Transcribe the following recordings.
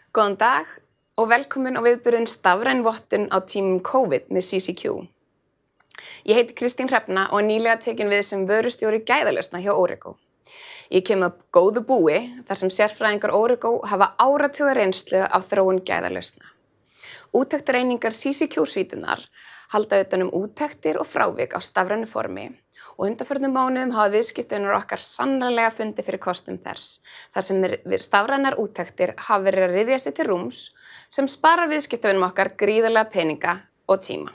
Góðan dag og velkomin á viðburðinn Stafræn vottun á tímum COVID með CCQ. Ég heiti Kristín Hrefna og er nýlega tekin við sem vörustjóri gæðalausna hjá Origo. Ég kem að góðu búi þar sem sérfræðingar Origo hafa áratuga reynslu af þróun gæðalausna. Úttektareiningar CCQ-svítunar halda utan úttektir og frávik á stafrænu formi og undanförnum mánuðum hafa viðskiptavinir okkar sannarlega fundið fyrir kostum þess, þar sem stafrænar úttektir hafa verið að ryðja sig til rúms sem sparar viðskiptavinum okkar gríðarlega peninga og tíma.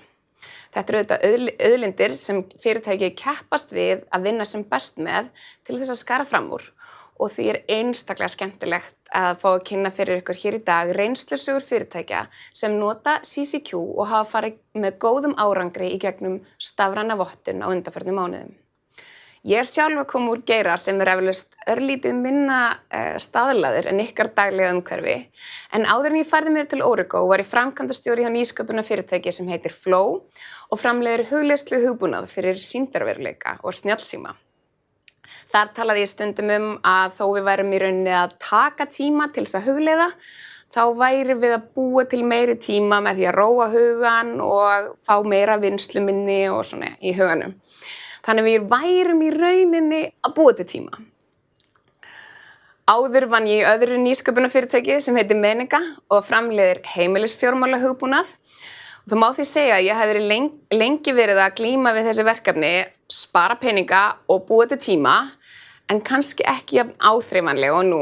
Þetta auðvitað auðlindir sem fyrirtæki keppast við að vinna sem best með til þess að skara fram úr og því einstaklega skemmtilegt að fá að kynna fyrir ykkur hér í dag reynslusögur fyrirtækja sem nota CCQ og hafa farið með góðum árangri í gegnum stafræna vottun á undanförnum mánuðum. Ég sjálf að koma úr geira sem eflaust örlítið minna staðlaður en ykkar daglega umhverfi, en áður en ég færði mér til Origo var ég framkvæmdastjóri hjá nýsköpunarfyrirtæki sem heitir Flow og framleiðir hugleiðslu hugbúnað fyrir sýndarveruleika og snjallsíma. Þar talaði ég stundum að þó við værum í rauninni að taka tíma til þess að hugleiða, þá væri við að búa til meiri tíma með því að róa hugan og fá meira vinnsluminni og svona í huganum. Þannig við værum í rauninni að búa til tíma. Áður vann ég í öðru nýsköpunarfyrirtæki sem heitir Menika og framleiðir heimilisfjármála hugbúnað. Það má því segja að ég hef verið lengi verið að glíma við þessi verkefni, spara peninga og búa til tíma, en kannski ekki jafn áþreifanlega og nú.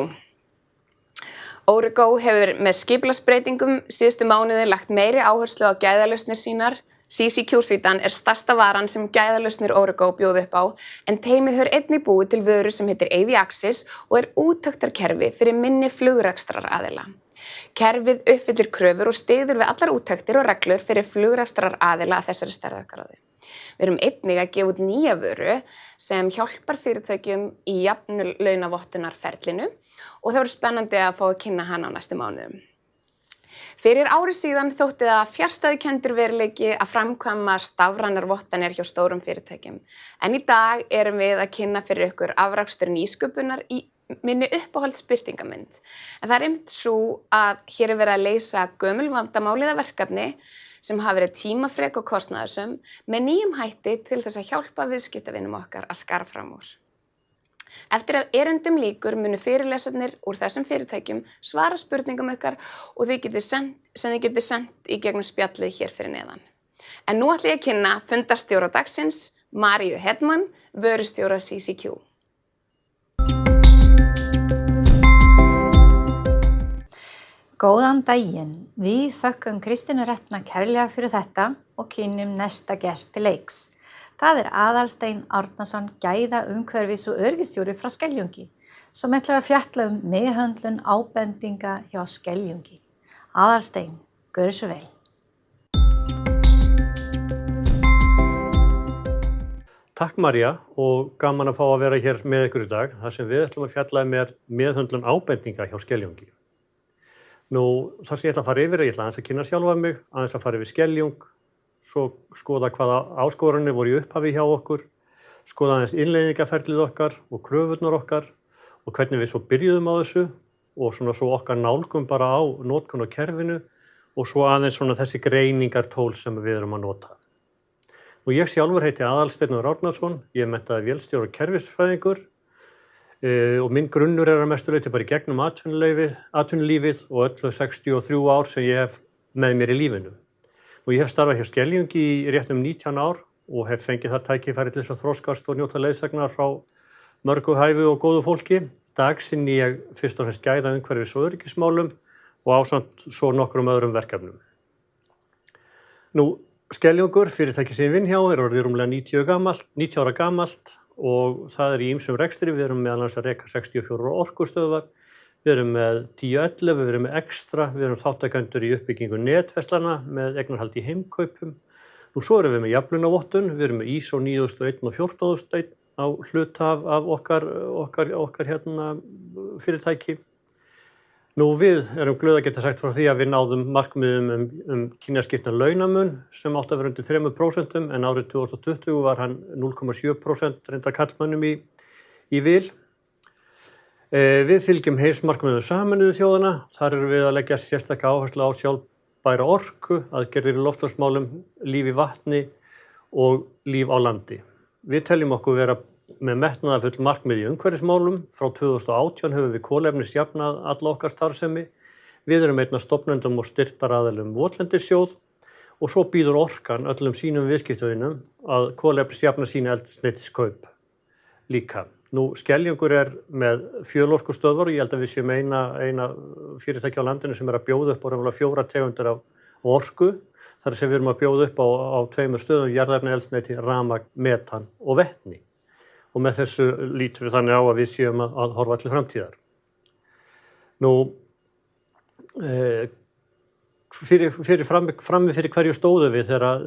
Origo hefur með skipulagsbreytingum síðustu mánuði lagt meiri áherslu á gæðalausnir sínar. CCQ-svítan stærsta varan sem gæðalausnir Origo bjóða upp á, en teymið hefur einnig búið til vöru sem heitir AV-Axis og úttektarkerfi fyrir minni flugrekstraraðila. Kerfið uppfyllir kröfur og styður við allar úttektir og reglur fyrir flugrekstraraðila af þessari stærðargráðu. Við erum einnig að gefa út nýja vöru sem hjálpar fyrirtækjum í jafnlaunavottunarferlinu og það verður spennandi að fá að kynna hana á næstu mánuðum. Fyrir ári síðan þótti það fjarstæðukenndur veruleiki að framkvæma stafrænar vottanir hjá stórum fyrirtækjum. En í dag erum við að kynna fyrir ykkur afrakstur nýsköpunar í minni uppáhaldsbirtingamynd. En það einmitt svo að hér verið að leysa gömul vandamál eða verkefni sem hafa verið tímafrek og kostnaðarsöm með nýjum hætti til þess að hjálpa viðskiptavinum okkar að skara fram úr. Eftir að erindum lýkur munu fyrirlesarnir úr þessum fyrirtækjum svara spurningum ykkar og þið getið sendt í gegnum spjallið hér fyrir neðan. En nú ætla ég að kynna fundarstjóra dagsins, Maríu Hedman, vörustjóra CCQ. Góðan daginn, við þökkum Kristínu Hrefna kærlega fyrir þetta og kynnum næsta gest til leiks. Það Aðalsteinn Árnason, gæða umhverfis- og öryggistjóri frá Skeljungi, sem ætlar að fjalla meðhöndlun ábendinga hjá Skeljungi. Aðalsteinn, gjörðu svo vel. Takk María og gaman að fá að vera hér með ykkur í dag, þar sem við ætlum að fjalla meðhöndlun ábendinga hjá Skeljungi. Það sem ég ætla að fara yfir, ég ætla aðeins að kynna sjálfa mig, aðeins að fara yfir Skeljung, svo skoða hvaða áskoranir voru í upphafi hjá okkur, skoða aðeins innleiðingaferlið okkar og kröfurnar okkar og hvernig við svo byrjuðum á þessu og svo okkar nálgum bara á notkun á kerfinu og svo aðeins þessi greiningartól sem við erum að nota. Ég sjálfur heiti Aðalsteinn Árnason, ég er menntaður vélstjóri og kerfisfræðingur og minn grunnur að mestu leyti bara í gegnum atvinnulífið og öll 63 ár sem ég hef með mér í lífinu. Ég hef starfað hjá Skeljungi í rétt 19 ár og hef fengið það tækifæri til þess að þroskast og njóta leiðsagnar frá mörgu hæfu og góðu fólki. Í dag sinni ég fyrst og fremst gæða umhverfis- og öryggismálum og ásamt svo nokkrum öðrum verkefnum. Skeljungur, fyrirtæki sem ég vinn hjá, orðið rúmlega 90 ára gamalt og það í ýmsum rekstri. Við erum meðal annars að reka 64 orkustöðvar. Við erum með 1011, við erum með Extra, við erum þáttakendur í uppbyggingu netverslana með eignarhald í heimkaupum. Svo erum við með jafnlaunavottun, við erum með ISO 9001 og 14001 á hluta af okkar fyrirtæki. Við erum glöð að geta sagt frá því að við náðum markmiðum kynjaskiptan launamun sem átti að vera undir 3% en árið 2020 var hann 0,7% reyndar karlmönnum í vil. Við fylgjum heimsmarkmiðum Sameinuðu þjóðanna. Þar erum við að leggja sérstaka áherslu á sjálfbæra orku, aðgerðir í loftslagsmálum, líf í vatni og líf á landi. Við teljum okkur vera með metnaðarfull markmið í umhverfismálum. Frá 2018 höfum við kolefnisjafnað alla okkar starfsemi. Við erum einn af stofnendum og styrktaraðilum Votlendissjóð og svo býður Orkan öllum sínum viðskiptavinum að kolefnisjafna sín eldsneytiskaup líka. Nú, Skeljungur er með fjölorkustöðvar og ég held að við séum eina fyrirtæki á landinu sem að bjóða upp á raunverulega 4 tegundir af orku. Þar sem við erum að bjóða upp á 2 stöðum, jarðefnaeldsneyti, rafmagn, metan og vetni. Og með þessu lítum við þannig á að við séum að horfa til framtíðar. Nú, frammi fyrir hverju stóðum við þegar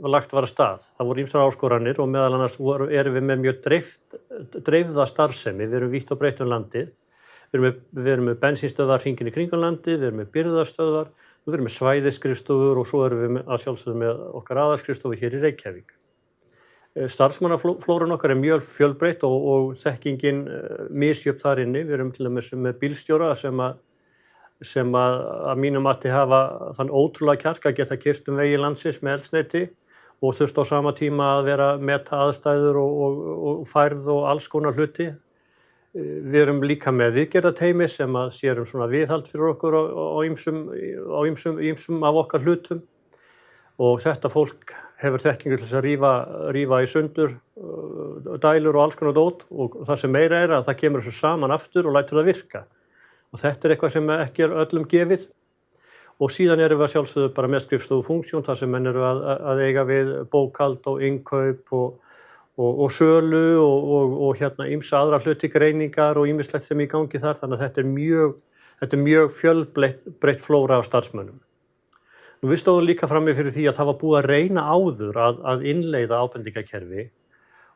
lagt var af stað. Það voru ýmsar áskoranir og meðal annars erum við með mjög dreifða starfsemi. Við erum vítt og breitt um landið. Við erum með bensínstöðvar hringinn í kringum landið, við erum með birgðastöðvar, við erum með svæðisskrifstofur og svo erum við að sjálfsögðu með okkar aðalskrifstofu hér í Reykjavík. Starfsmannaflórun okkar er mjög fjölbreytt og þekkingin misjöfn þar inni. Við erum til dæmis með bílstjóra sem að mínum mati hafa þann ótrúlega kjark að geta keyrt vegi landsins með eldsneyti og þurft á sama tíma að vera meta aðstæður og færð og alls konar hluti. Við erum líka með viðgerðarteymi sem að sér svona viðhald fyrir okkur á ýmsum af okkar hlutum og þetta fólk hefur þekkingu til þess að rífa í sundur dælur og alls konar dót og það sem meira er að það kemur þessu saman aftur og lætur það virka. Og þetta er eitthvað sem ekki er öllum gefið og síðan erum við að sjálfsögðu bara með skrifstofufunksjón þar sem menn eru að eiga við bókhald og innkaup og sölu og ýmsa aðra hluti, greiningar og ýmislegt sem í gangi þar. Þannig að þetta er mjög fjölbreytt flóra af starfsmönnum. Nú, við stóðum líka frammi fyrir því að það var búið að reyna áður að innleiða ábendingakerfi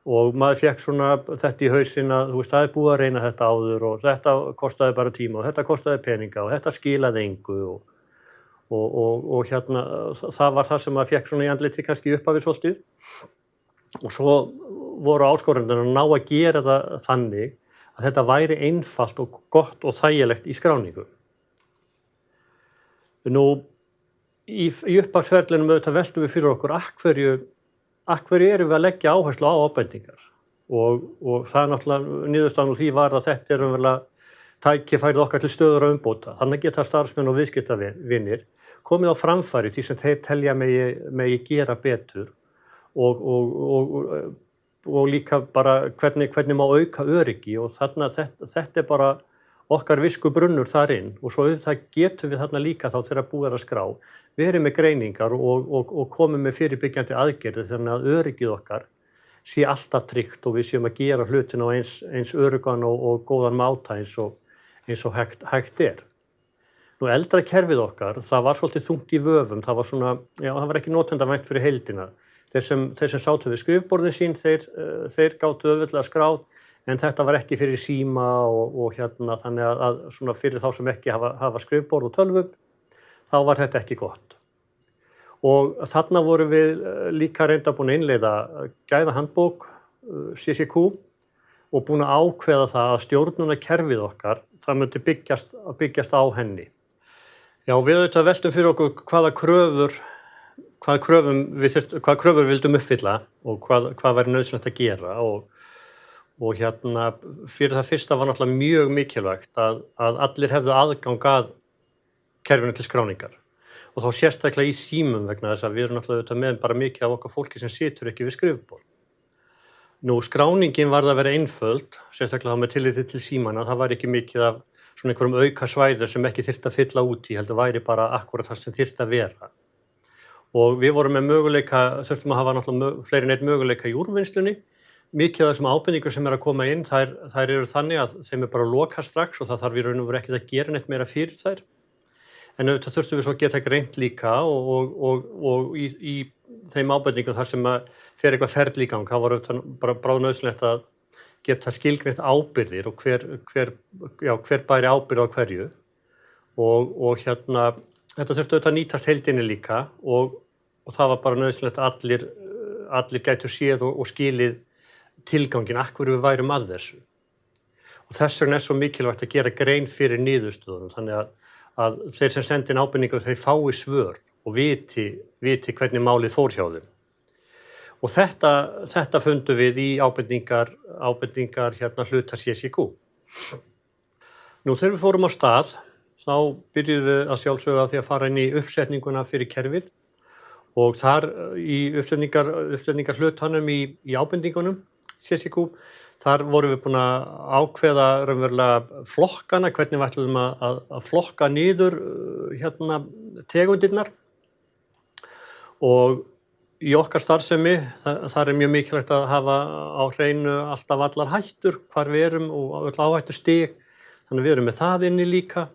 og maður fékk svona þetta í hausinn að það er búið að reyna þetta áður og þetta kostaði bara tíma og þetta kostaði peninga og þetta skilaði engu og það var það sem maður fékk svona í andliti kannski upphafi svolítið og svo voru áskoranirnar að ná að gera það þannig að þetta væri einfalt og gott og þægilegt í skráningu. Nú, í upphafsferlinum auðvitað veltum við fyrir okkur af hverju erum við að leggja áherslu á ábendingar og það náttúrulega niðurstaðan úr því var að þetta er umverulega tækifærið okkar til stöður og umbóta. Þannig geta starfsmenn og viðskiptavinir komið á framfæri því sem þeir telja megi gera betur og líka bara hvernig má auka öryggi og þetta er bara okkar viskubrunnur þar inn og svo auðvitað getum við þarna líka þá þegar búið er að skrá. Við erum með greiningar og komum með fyrirbyggjandi aðgerðir þannig að öryggið okkar sé alltaf tryggt og við séum að gera hlutina á eins öruggan og góðan máta eins og hægt er. Nú, eldra kerfið okkar, það var svolítið þungt í vöfum, það var ekki notendavænt fyrir heildina. Þeir sem sátu við skrifborðin sín, þeir gátu auðveldlega skráð, en þetta var ekki fyrir síma og þannig að svona fyrir þá sem ekki hafa skrifborð og tölvu, þá var þetta ekki gott. Og þarna vorum við líka reynda búin að innleiða gæðahandbók, CCQ, og búin að ákveða það að stjórnunarkerfið okkar, það myndi byggjast á henni. Já, við auðvitað veltum fyrir okkur hvaða kröfur við vildum uppfylla og hvað væri nauðsynlegt að gera og fyrir það fyrsta var náttúrulega mjög mikilvægt að allir hefðu aðgang að kerfinu til skráningar og þá sérstaklega í símum vegna þess að við erum náttúrulega með bara mikið af okkar fólki sem situr ekki við skrifborð. Nú, skráningin varð að vera einföld, sérstaklega þá með tilliti til símana, það var ekki mikið af svona einhverjum auka svæðum sem ekki þyrfti að fylla út í, heldur væri bara akkurat það sem þyrfti að vera. Og við vorum með möguleika, þurftum að hafa náttúrulega fleiri en einn möguleika í úrvinnslunni. Mikið af þessum ábendingur sem að koma inn, þær eru þannig að þeim bara loka strax og það þarf í raun og veru ekkert að gera neitt meira fyrir þær. En auðvitað þurftum við svo að geta greint líka og í þeim ábendingum þar sem að fer eitthvað ferli í gang, það var auðvitað bara bráðnauðsynlegt að geta skilgreint ábyrgðir og hver bæri ábyrgð á hverju og þetta þurfti auðvitað að nýtast heildinni líka og það var bara nauðsynlegt að allir gætu séð og skilið tilganginn, af hverju við værum að þessu. Og þess vegna svo mikilvægt að gera grein fyrir niðurstöðunum. Þannig að þeir sem sendi inn ábendingar, þeir fái svör og viti hvernig málið fór hjá þeim. Og þetta fundum við í ábendingar hluta CCQ. Nú þegar við fórum á stað, þá byrjuðum við að sjálfsögða því að fara inn í uppsetninguna fyrir kerfið og þar í uppsetningar hlutanum í ábendingunum CCQ, þar vorum við búin að ákveða raunverulega flokkana, hvernig við ætluðum að flokka niður tegundirnar. Og í okkar starfsemi, þar mjög mikilvægt að hafa á hreinu alltaf allar hættur, hvar við erum og öll áhættustig. Þannig við erum með það inni líka.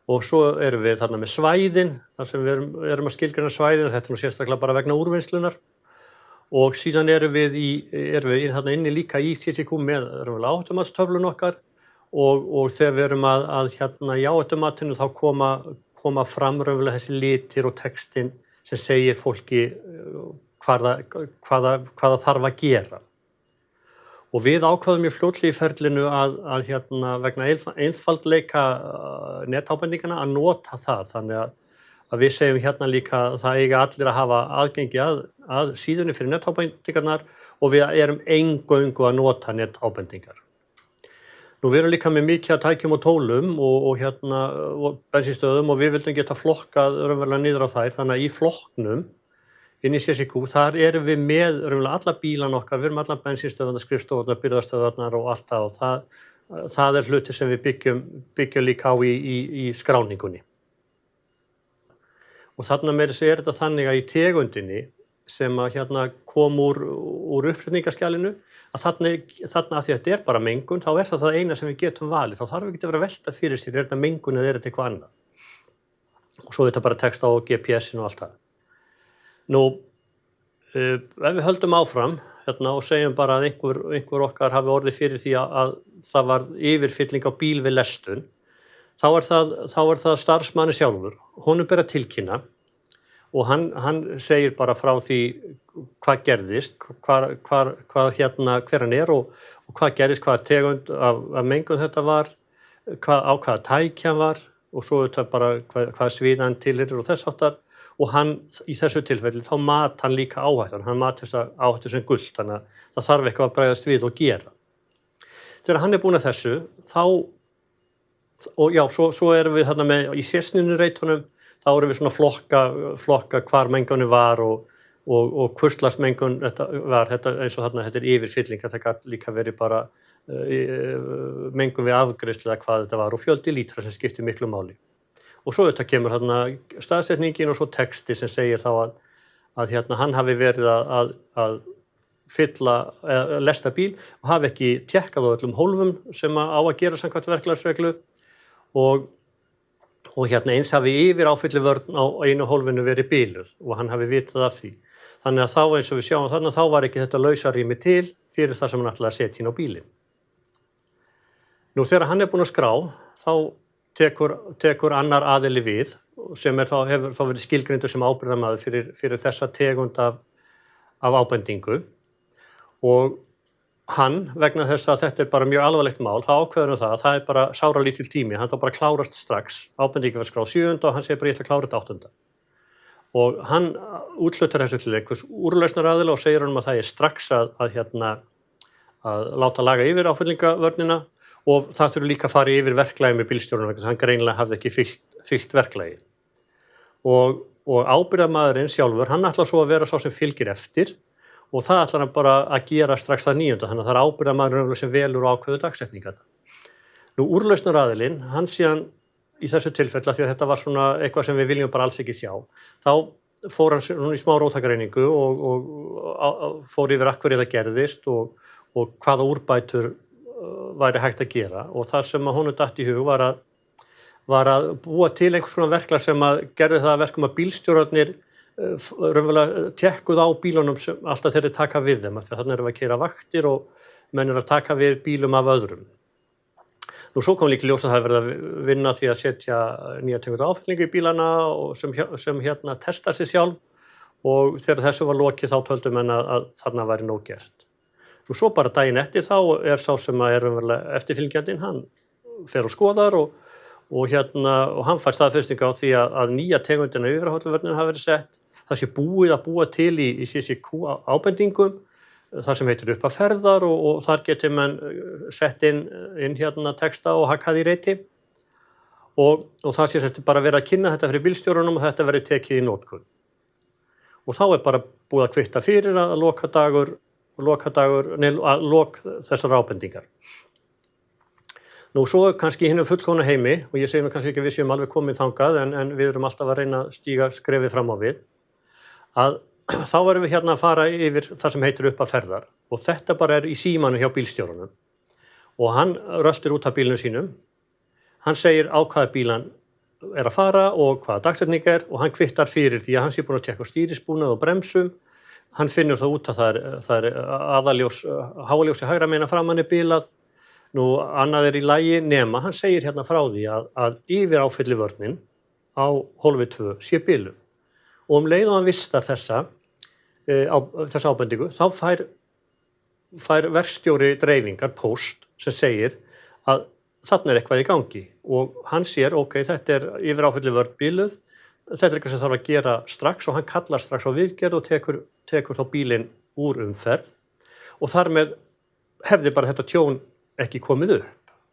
Og svo erum við þarna með svæðin, þar sem við erum að skilgreina svæðin, þetta nú sérstaklega bara vegna úrvinnslunar. Og síðan erum við þarna inni líka í CCQ með áhættumatstöflun okkar og þegar við erum í áhættumatinu þá koma fram raunverulega þessi litir og textinn sem segir fólki hvað það þarf að gera. Og við ákváðum mjög fljótlega í ferlinu að vegna einfaldleika netábendingana að nota það. Þannig að við segjum líka að það eiga allir að hafa aðgengi að síðunni fyrir netábendingarnar og við erum eingöngu að nota netábendingar. Nú við erum líka með mikið að tækjum og tólum og bensínstöðum og við vildum geta flokkað raunverulega niður á þær. Þannig að í flokknum inn í CCQ, þar erum við með raunverulega alla bílana okkar, við erum allar bensínstöðvarnar, skrifstofurnar, birgðastöðvarnar og allt það og það hluti sem við byggjum líka á í skráningunni. Og þarna meira segja þetta þannig að í tegundinni sem kom úr uppsetningaskjalinu, að þarna að því að þetta bara mengun, þá það eina sem við getum valið. Þá þarf við ekki að vera að velta fyrir sér, þetta mengun eða þetta eitthvað annað. Og svo þetta bara texta á GPS-in og allt það. Nú, ef við höldum áfram og segjum bara að einhver okkar hafi orðið fyrir því að það var yfirfylling á bíl við lestun, þá það starfsmanni sjálfur. Honum ber að tilkynna og hann segir bara frá því hvað gerðist, hver hann og hvað gerðist, hvaða tegund af mengun þetta var, á hvaða tæki hann var og svo þetta bara hvaða svið hann tilheyrir og þess háttar. Og hann í þessu tilfelli þá mat hann líka áhættan, hann mat þessa áhættu sem gult, þannig að það þarf eitthvað að bregðast við og gera. Þegar hann búinn að þessu, svo erum við þarna með í sérstæðunarreitunum, þá erum við svona flokka hvar mengunin var og hvurslags mengun þetta var, eins og þarna þetta yfirfylling, þetta gat líka verið bara mengun við afgreiðslu eða hvað þetta var og fjöldi lítra sem skiptir miklu máli. Og svo þetta kemur staðsetningin og svo texti sem segir þá að hann hafi verið að lesta bíl og hafi ekki tékkað á öllum hólfum sem á að gera samkvæmt verklagsreglu og eins hafi yfir áfyllivörn á einu hólfinu verið biluð og hann hafi vitað af því. Þannig að þá eins og við sjáum þarna þá var ekki þetta lausarými til fyrir það sem hann ætlaði að setja inn á bílinn. Nú þegar hann búinn að skrá þá tekur annar aðili við sem hefur þá verið skilgreindur sem ábyrgðarmaður fyrir þessa tegund af ábendingu og hann, vegna þess að þetta bara mjög alvarlegt mál, þá ákveður það að það bara sáralítill tími, hann þá bara klárast strax, ábendingi var skráð 7. og hann segir bara ég ætla að klára þetta 8. Og hann úthlutar þessu til einhvers úrlausnaraðila og segir honum að það strax að láta laga yfir áfyllingavörnina og það þurfi líka að fara yfir verklagi með bílstjórunum vegna þess að hann greinilega hafði ekki fylgt verklagi. Og ábyrgðarmaðurinn sjálfur, hann ætlar svo að vera sá sem fylgir eftir og það ætlar hann bara að gera strax það 9. Þannig að það ábyrgðarmaðurinn sem velur og ákveður dagsetningarnar. Nú úrlausnaraðilinn, hann síðan í þessu tilfelli því að þetta var svona eitthvað sem við viljum bara alls ekki sjá, þá fór hann í smá róttækareiningu og fór yfir hverju það gerðist og hvaða úrbætur væri hægt að gera og það sem honum datt í hug var að búa til einhvers konar verklag sem gerði það að verkum að bílstjórarnir raunverulega tékkuð á bílunum alltaf þeir taka við þeim, þannig að þarna erum við að keyra vaktir og menn að taka við bílum af öðrum. Nú svo kom líka ljós að það verið að vinna því að setja nýja tegund áfyllingu í bílana og sem testa sig sjálf og þegar þessu var lokið þá töldu menn að þarna væri nóg gert. Og svo bara daginn eftir þá sá sem raunverulega eftirfylgjandinn, hann fer og skoðar og hann fær staðfestingu á því að nýja tegundina yfirhálfuvörnin hafi verið sett. Það sé búið að búa til í CCQ ábendingum, það sem heitir upp að ferðar og þar getur menn sett inn texta og hakkað í reiti. Og það sé þetta bara verið að kynna þetta fyrir bílstjórunum og þetta verið tekið í notkun. Og þá bara búið að kvitta fyrir að lok þessar ábendingar. Nú svo kannski í hinum fullkomna heimi, og ég segi nú kannski ekki að við séum alveg komið þangað, en við erum alltaf að reyna að stíga skrefið fram á við, að þá erum við að fara yfir það sem heitir upp að ferðar og þetta bara í símanu hjá bílstjórunum og hann röltir út af bílnum sínum, hann segir á hvaða bíl hann að fara og hvaða dagsetning og hann kvittar fyrir því að hann sé búinn að tékka stýrisbúnað og bremsum, hann finnur það út að það aðaljós, háaljósi hægra megin framan bilað. Nú, annað í lagi nema, hann segir frá því að yfir áfyllivörnin á hólfi 2 sé biluð. Og leið og hann vistar þessa ábendingu, þá fær verkstjóri dreifingar póst sem segir að þarna eitthvað í gangi. Og hann sér, ok, þetta yfir áfyllivörn biluð, þetta eitthvað sem þarf að gera strax og hann kallar strax á viðgerð og tekur þá bílinn úr umferð. Og þar með hefði bara þetta tjón ekki komið upp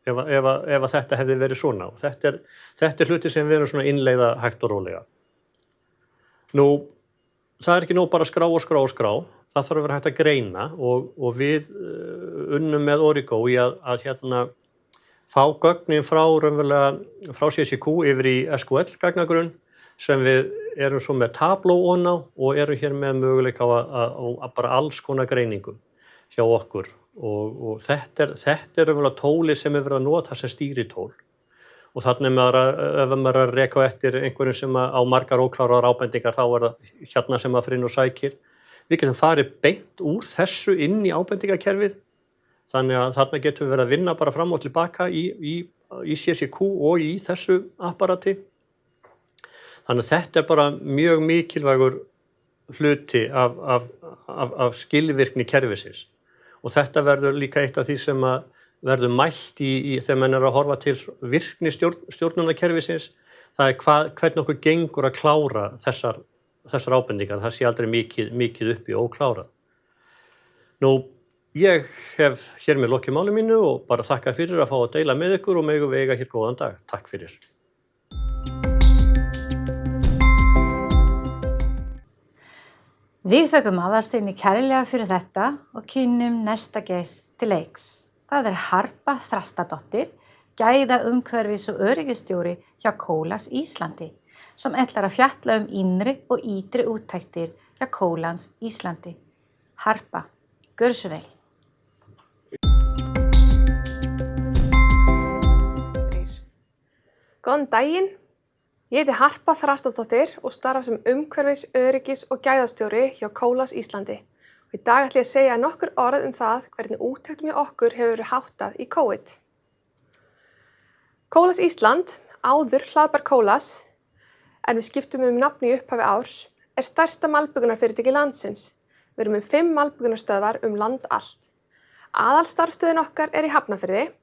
ef þetta hefði verið svona. Og þetta hluti sem við erum svona innleiða hægt og rólega. Nú, það ekki nóg bara skrá og skrá og skrá. Það þarf að vera hægt að greina og við unnum með Origo í að fá gögnin frá CCQ yfir í SQL gagnagrunn sem við erum svo með Tableau on á og erum hér með möguleika á bara alls konar greiningum hjá okkur. Og þetta raunverulega tóli sem verið að nota sem stýritól. Og þannig ef maður að reka á eftir einhverjum sem á margar óklárar ábendingar, þá það sem maður fyrir inn og sækir. Við getum farið beint úr þessu inn í ábendingakerfið. Þannig að þarna getum við verið að vinna bara fram og tilbaka í CCQ og í þessu apparati. Þannig að þetta bara mjög mikilvægur hluti af skilvirkni kerfisins. Og þetta verður líka eitt af því sem verður mælt þegar menn að horfa til virkni stjórnunarkerfisins. Það hvernig okkur gengur að klára þessar ábendingar. Það sé aldrei mikið uppi og klárað. Nú, ég hef hér með lokið máli mínu og bara þakka fyrir að fá að deila með ykkur og megum við eiga hér góðan dag. Takk fyrir. Við þökkum Aðalsteini kærlega fyrir þetta og kynnum næsta gest til leiks. Það Harpa Þrastardóttir, gæðaumhverfis- og öryggistjóri hjá Colas Íslandi, sem ætlar að fjalla innri og ytri úttæktir hjá Colas Íslandi. Harpa, gjörðu svo vel. Góðan daginn. Ég heiti Harpa Þrastardóttir og starfa sem umhverfis-, öryggis- og gæðastjóri hjá Colas Íslandi. Og í dag ætla ég að segja nokkur orð það hvernig úttektum hjá okkur hefur verið háttað í COVID. Colas Ísland, áður hlaðbar Colas, en við skiptum nafni í upphafi árs, stærsta malbikunarfyrirtæki landsins. Við erum með 5 malbikunarstöðvar land allt. Aðalstarfsstöðin okkar í Hafnarfirði,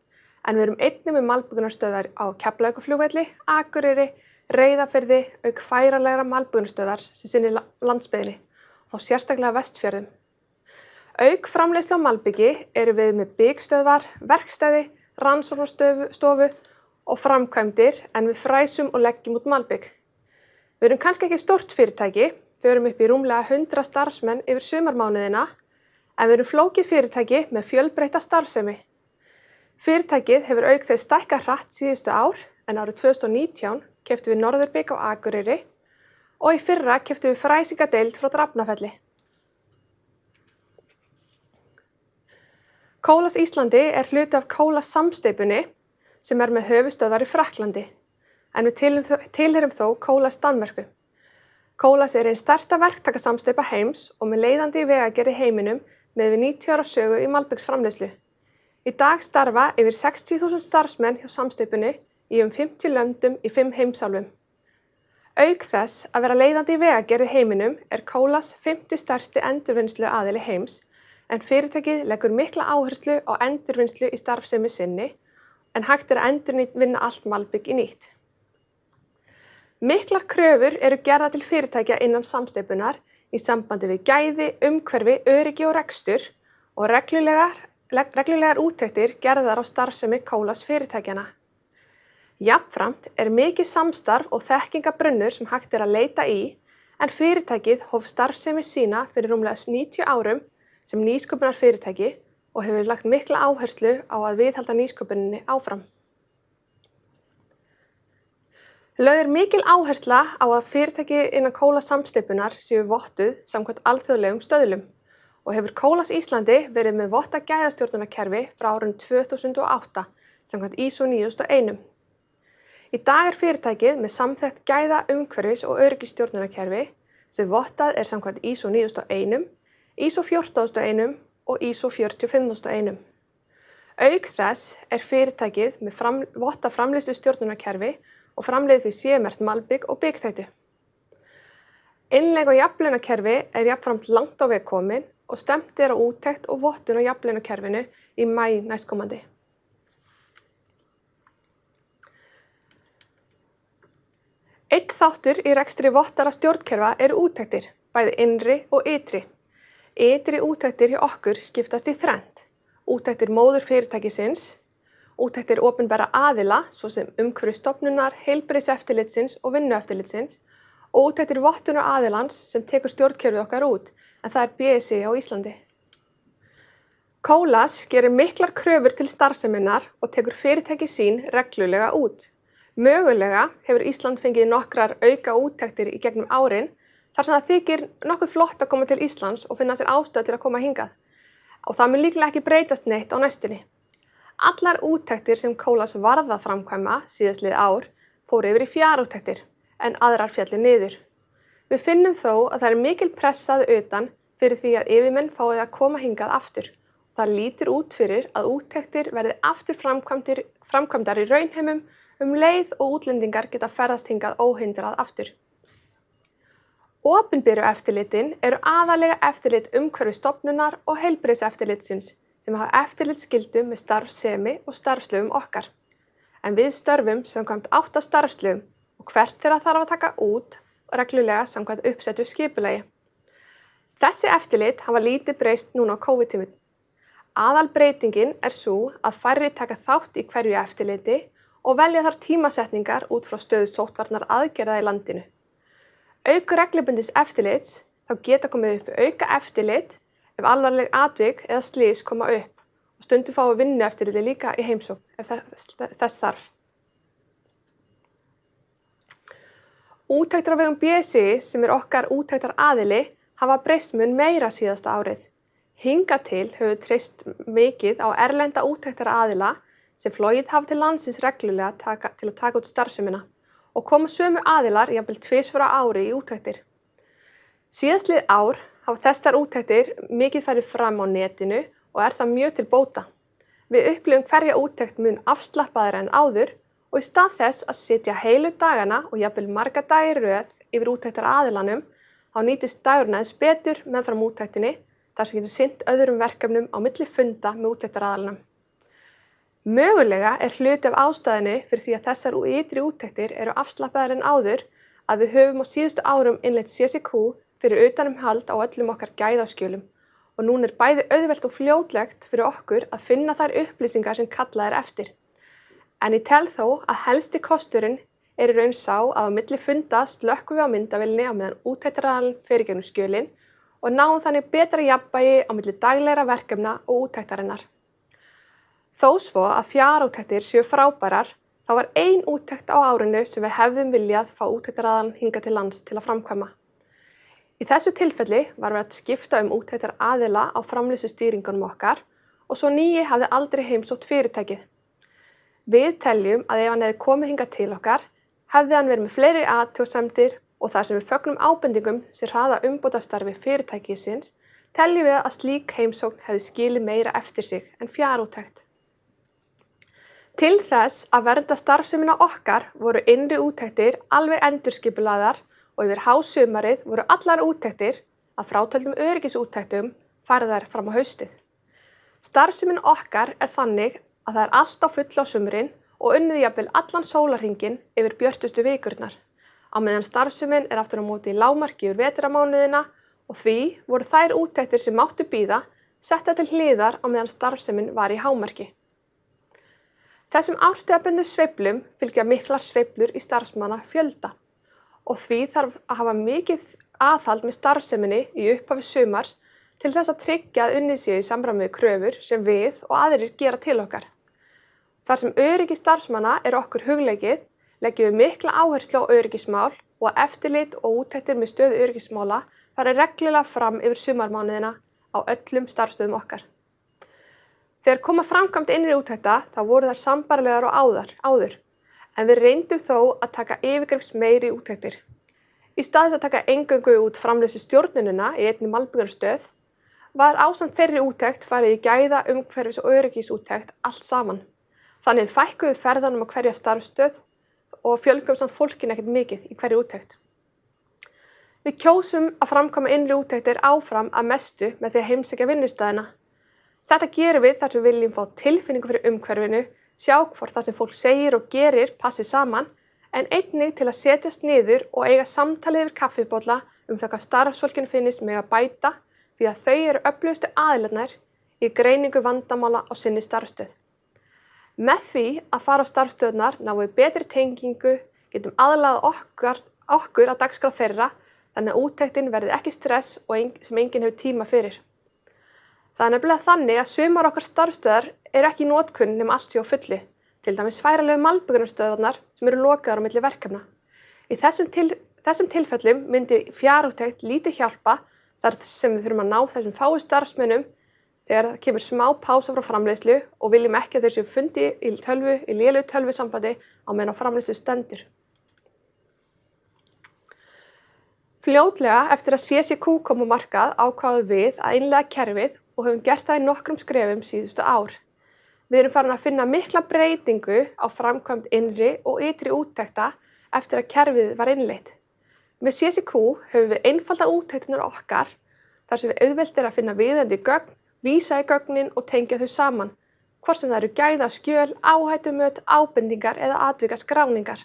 en við erum einnig með malbikunarstöðvar á Keflavíkurflugvelli, Akureyri, Reyðarfirði, auk færanlegra malbikunarstöðvar sem sinnir landsbyggðinni, þá sérstaklega Vestfjörðum. Auk framleiðslu á malbiki erum við með byggstöðvar, verkstæði, rannsóknarstofu og framkvæmdir, en við fræsum og leggjum út malbik. Við erum kannski ekki stórt fyrirtæki, við erum upp í rúmlega 100 starfsmenn yfir sumarmánuðina, en við erum flókið fyrirtæki með fjölbreytta starfsemi. Fyrirtækið hefur auk þess stækkað hratt síðustu ár, en árið 2019 keyptum við Norðurbik á Akureyri og í fyrra keyptum við fræsingadeild frá Drafnafelli. Colas Íslandi hluti af Colas samsteypunni sem með höfuðstöðvar í Frakklandi, en við tilheyrum þó Colas Danmörku. Colas ein stærsta verktakasamsteypa heims og með leiðandi í vegagerð í heiminum með yfir 90 ára sögu í malbiksframleiðslu. Í dag starfa yfir 60.000 starfsmenn hjá samsteypunni í 50 löndum í 5 heimsálfum. Auk þess að vera leiðandi í vegagerð í heiminum Colas 5. stærsti endurvinnsluaðili heims en fyrirtækið leggur mikla áherslu á endurvinnslu í starfsemi sinni en hægt að endurvinna allt malbik í nýtt. Miklar kröfur eru gerðar til fyrirtækja innan samsteypunar í sambandi við gæði, umhverfi, öryggi og rekstur og reglulegar úttektir gerðar á starfsemi Colas fyrirtækjana. Jafnframt mikið samstarf og þekkingabrunnur sem hægt að leita í, en fyrirtækið hóf starfsemi sína fyrir rúmlega 90 árum sem nýsköpunarfyrirtæki og hefur lagt mikla áherslu á að viðhalda nýsköpuninni áfram. Lögð mikil áhersla á að fyrirtæki innan Colas samsteypunar séu vottuð samkvæmt alþjóðlegum stöðlum og hefur Colas Íslandi verið með votta gæðastjórnunarkerfi frá árinu 2008 samkvæmt ISO 9001. Í dag fyrirtækið með samþekkt gæða, umhverfis og öryggisstjórnunarkerfi sem vottað samkvæmt ISO 9001, ISO 14001 og ISO 45001. Auk þess fyrirtækið með votta framleiðslu stjórnunarkerfi og framleiðir því CE-merkt malbik og byggþættu. Innlegg á jafnlaunakerfi jafnframt langt á veg komin og stefnt á úttekt og vottun á jafnlaunakerfinu í maí næstkomandi. Einn þáttur í rekstri vottara stjórnkerfa úttektir, bæði innri og ytri. Ytri úttektir hjá okkur skiptast í þrennt. Úttektir móður fyrirtækisins, úttektir opinberra aðila, svo sem umhverfisstofnunar, heilbrigðiseftirlitsins og vinnueftirlitsins, og úttektir vottunar aðilans sem tekur stjórnkerfið okkar út, en það BSI á Íslandi. Colas gerir miklar kröfur til starfseminnar og tekur fyrirtæki sín reglulega út. Mögulega hefur Ísland fengið nokkrar auka úttektir í gegnum árin, þar sem það þykir nokkuð flott að koma til Íslands og finna sér ástæðu til að koma hingað. Og það mun líklega ekki breytast neitt á næstunni. Allar úttektir sem Colas varð að framkvæma síðastlið ár fóru yfir í fjarúttektir, en aðrar fjalli niður. Við finnum þó að það mikil pressað utan fyrir því að yfirmenn fái að koma hingað aftur. Það lítur út fyrir að úttektir verði aftur framkvæmdar í raunheimum leið og útlendingar geta ferðast hingað óhindrað aftur. Opinberu eftirlitin aðallega eftirlit umhverfisstofnunar og heilbrigðiseftirlitsins sem hafa eftirlitsskyldu með starfsemi og starfslögum okkar. En við störfum samkvæmt 8 starfslögum og hvert þeirra þarf að taka út reglulega samkvæmt uppsettu skipulagi. Þessi eftirlit hafa lítið breyst núna á COVID-tímum. Aðalbreytingin sú að færri taka þátt í hverju eftirliti og velja þar tímasetningar út frá stöðu sóttvarnar aðgerða í landinu. Auk reglubundins eftirlits þá geta komið upp auka eftirlit ef alvarleg atvik eða slys koma upp og stundum fá vinnueftirliti líka í heimsókn ef þess þarf. Úttektir á vegum BSI sem okkar úttektar aðili hafa breyst mun meira síðasta árið. Hingað til höfum við treyst mikið á erlenda úttektar aðila sem flogið hafa til landsins reglulega til að taka út starfsemina og koma sömu aðilar jafnvel 2 á ári í úttektir. Síðastlið ár hafa þessar úttektir mikið farið fram á netinu og það mjög til bóta. Við upplifum hverja úttekt mun afslappaðri en áður og í stað þess að sitja heilu dagana og jafnvel marga daga í röð yfir úttektar aðilanum, þá nýtist dagurinn aðeins betur meðfram úttektinni þar sem getur sinnt öðrum verkefnum á milli funda með úttektar aðilanum. Mögulega hluti af ástæðunni fyrir því að þessar ytri úttektir afslappaðar en áður að við höfum á síðustu árum innleitt CCQ fyrir utanumhald á öllum okkar gæðaskjölum og núna bæði auðvelt og fljótlegt fyrir okkur að finna þær upplýsingar sem kallað eftir. En ég tel þó að helsti kosturinn í raun sá að á milli funda slökkvum við á myndavélinni á meðan úttektaraðilinn fer í gegnum skjölin og náum þannig betra jafnvægi á milli daglegra verkefna og úttektarinnar. Þó svo að fjarúttektir séu frábærar, þá var ein úttekt á árinu sem við hefðum viljað fá úttektaraðilann hingað til lands til að framkvæma. Í þessu tilfelli var verið að skipta úttektaraðila á framleiðslustýringunum okkar og svo nýi hafði aldrei heimsótt fyrirtækið. Við teljum að ef hann hefði komið hingað til okkar, hefði hann verið með fleiri athugasemdir og þar sem við fögnum ábendingum sem hraða umbótastarfi fyrirtækisins, teljum við að slík heimsókn hefði skilið meira eftir sig en fjarúttekt. Til þess að vernda starfsemina okkar voru innri úttektir alveg endurskipulagðar og yfir hásumarið voru allar úttektir að frátöldum öryggisúttektum færa þær fram á haustið. Starfsemin okkar þannig að það allt á fullu á sumrin og unnið jafnvel allan sólarhringinn yfir björtustu vikurnar, á meðan starfsemin aftur á móti í lágmarki yfir vetrarmánuðina og því voru þær úttektir sem máttu bíða settar til hliðar á meðan starfsemin var í hámarki. Þessum árstíðabundnu sveiflum fylgja miklar sveiflur í starfsmanna fjölda og því þarf að hafa mikið aðhald með starfseminni í upphafi sumars til þess að tryggja að unnið sé í samræmi við kröfur sem við og aðrir gera til okkar. Þar sem öryggi starfsmanna okkur hugleikið, leggjum við mikla áherslu á öryggismál og að eftirlit og úttektir með stöðu öryggismála fari reglulega fram yfir sumarmánuðina á öllum starfsstöðum okkar. Þegar koma framkvæmd innri úttekta þá voru þær sambærilegar og áður, en við reyndum þó að taka yfirgripsmeiri úttektir. Í stað þess að taka eingöngu út framleiðslustjórnunina í einni malbikunarstöð, var ásamt þeirri úttekt farið í gæða, umhverfis og öryggisúttekt allt saman. Þannig fækkuðu ferðunum á hverja starfsstöð og fjölgum samt fólkinu ekkert mikið í hverju úttekt. Við kjósum að framkvæma innri úttektir áfram að mestu með því að heimsækja vinnustæðina. Þetta gerum við þar sem við viljum fá tilfinningu fyrir umhverfinu, sjá hvort það sem fólk segir og gerir passi saman, en einnig til að setjast niður og eiga samtalið yfir kaffibolla það hvað starfsfólkinu finnist með að bæta því að þau öflugustu aðilarnir í greiningu vandamála á sinni starfsstöð. Með því að fara á starfsstöðnar náum við betri tengingu, getum aðlagað okkur að dagskrá þeirra, þannig að úttektin verði ekki stress og sem enginn hefur tíma fyrir. Það nefnilega þannig að sumar okkar starfsstöðar ekki í notkun nema allt sé á fullu, til dæmis færanlegu malbikunarstöðvarnar sem lokaðar á milli verkefna. Í þessum tilfellum myndi fjarúttekt lítið hjálpa þar sem við þurfum að ná þessum fáu starfsmönnum þegar það kemur smá pása frá framleiðslu og viljum ekki að þeir séu fundi í lélegu tölvusambandi á meðan á framleiðslu stendur. Fljótlega eftir að CCQ kom á markað ákváðum við að innleiða kerfið og höfum gert það í nokkrum skrefum síðustu ár. Við erum farin að finna mikla breytingu á framkvæmd innri og ytri úttekta eftir að kerfið var innleitt. Með CCQ höfum við einfalda úttektirnar okkar þar sem við auðvelt að finna viðeigandi gögn, vísa í gögnin og tengja þau saman, hvort sem það eru gæða skjöl, áhættumöt, ábendingar eða atvikaskráningar.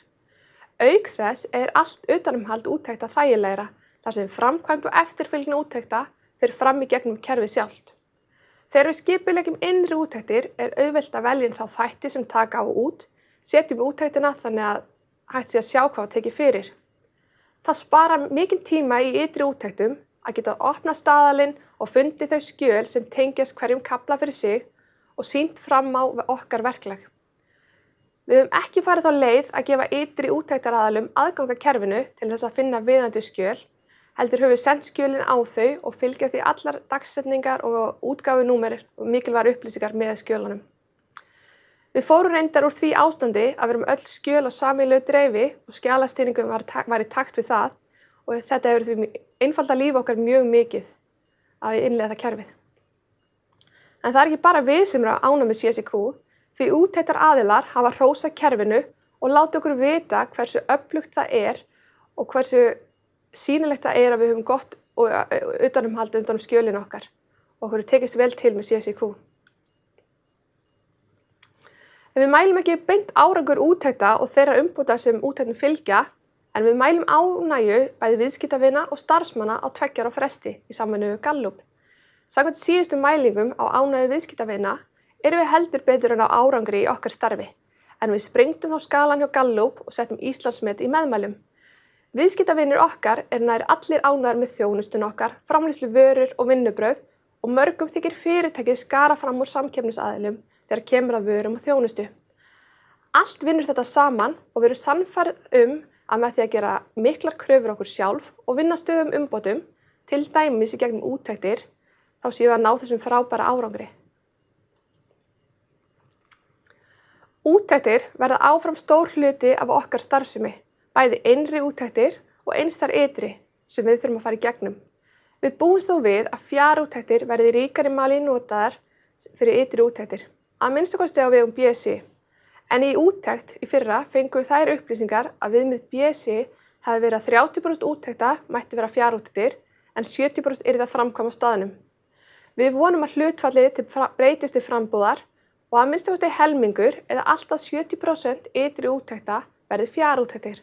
Auk þess allt utanumhald úttekta þægilegra þar sem framkvæmd og eftirfylgni úttekta fer fram í gegnum kerfið sjálft. Þegar við skipuleggjum innri úttektir auðvelt að velja þá þætti sem taka á út, setjum úttektina þannig að hægt sé að sjá hvað tekið fyrir. Það sparar mikinn tíma í ytri úttektum að geta opnað staðalinn og fundið þau skjöl sem tengjast hverjum kafla fyrir sig og sýnt fram á okkar verklag. Við höfum ekki farið þá leið að gefa ytri úttektaraðalum aðgang að kerfinu til þess að finna viðeigandi skjöl, heldur höfum við sendt skjölin á þau og fylgja því allar dagsetningar og útgáfunúmer og mikilvægar upplýsingar með skjölunum. Við fórum reyndar úr því ástandi að vera öll skjöl á sameiginlegu dreifi og skjalastýringum var í takt við það og þetta hefur því einfalda líf okkar mjög mikið að innleiða kerfið. En það ekki bara við sem erum ánægð með CCQ, því úttektar aðilar hafa hrósað kerfinu og láta okkur vita hversu öflugt það og hversu sýnilegt það að við höfum gott og utanumhald undan skjölin okkar og okkur tekist vel til með CCQ. En við mælum ekki beint árangur úttekta og þeirra umbóta sem úttektum fylgja, en við mælum ánægju bæði viðskiptavina og starfsmanna á 2 ára fresti í samvinnu við Gallup. Samkvæmt síðustu mælingum á ánægju viðskiptavina við heldur betur en á árangri í okkar starfi, en við sprengtum þá skalan hjá Gallup og settum Íslandsmet í meðmælum. Viðskiptavinir okkar nær allir ánægðir með þjónustun okkar, framleiðslu vörur og vinnubrögð og mörgum þykir fyrirtækið skara fram úr samkeppnisaðilum þegar kemur að vörum og þjónustu. Allt vinnur þetta saman og við erum sannfærð að með því að gera miklar kröfur okkur sjálf og vinna stöðum umbótum, til dæmis í gegnum úttektir, þá séum við að ná þessum frábæra árangri. Úttektir verða áfram stór hluti af okkar starfsemi, bæði innri úttektir og eins þær ytri sem við þurfum að fara í gegnum. Við búumst þó við að fjarúttektir verði ríkari mæli notaðar fyrir ytri úttektir, að minnsta kosti á vegum BSI. En í úttekt í fyrra fengum við þær upplýsingar að viðmið BSI hafi verið að 30% úttekta mætti vera fjarúttektir en 70% yrði að framkvæma á staðnum. Við vonum að hlutfallið breytist til frambúðar og að minnst helmingur eða alltaf 70% ytri úttekta verði fjarúttektir.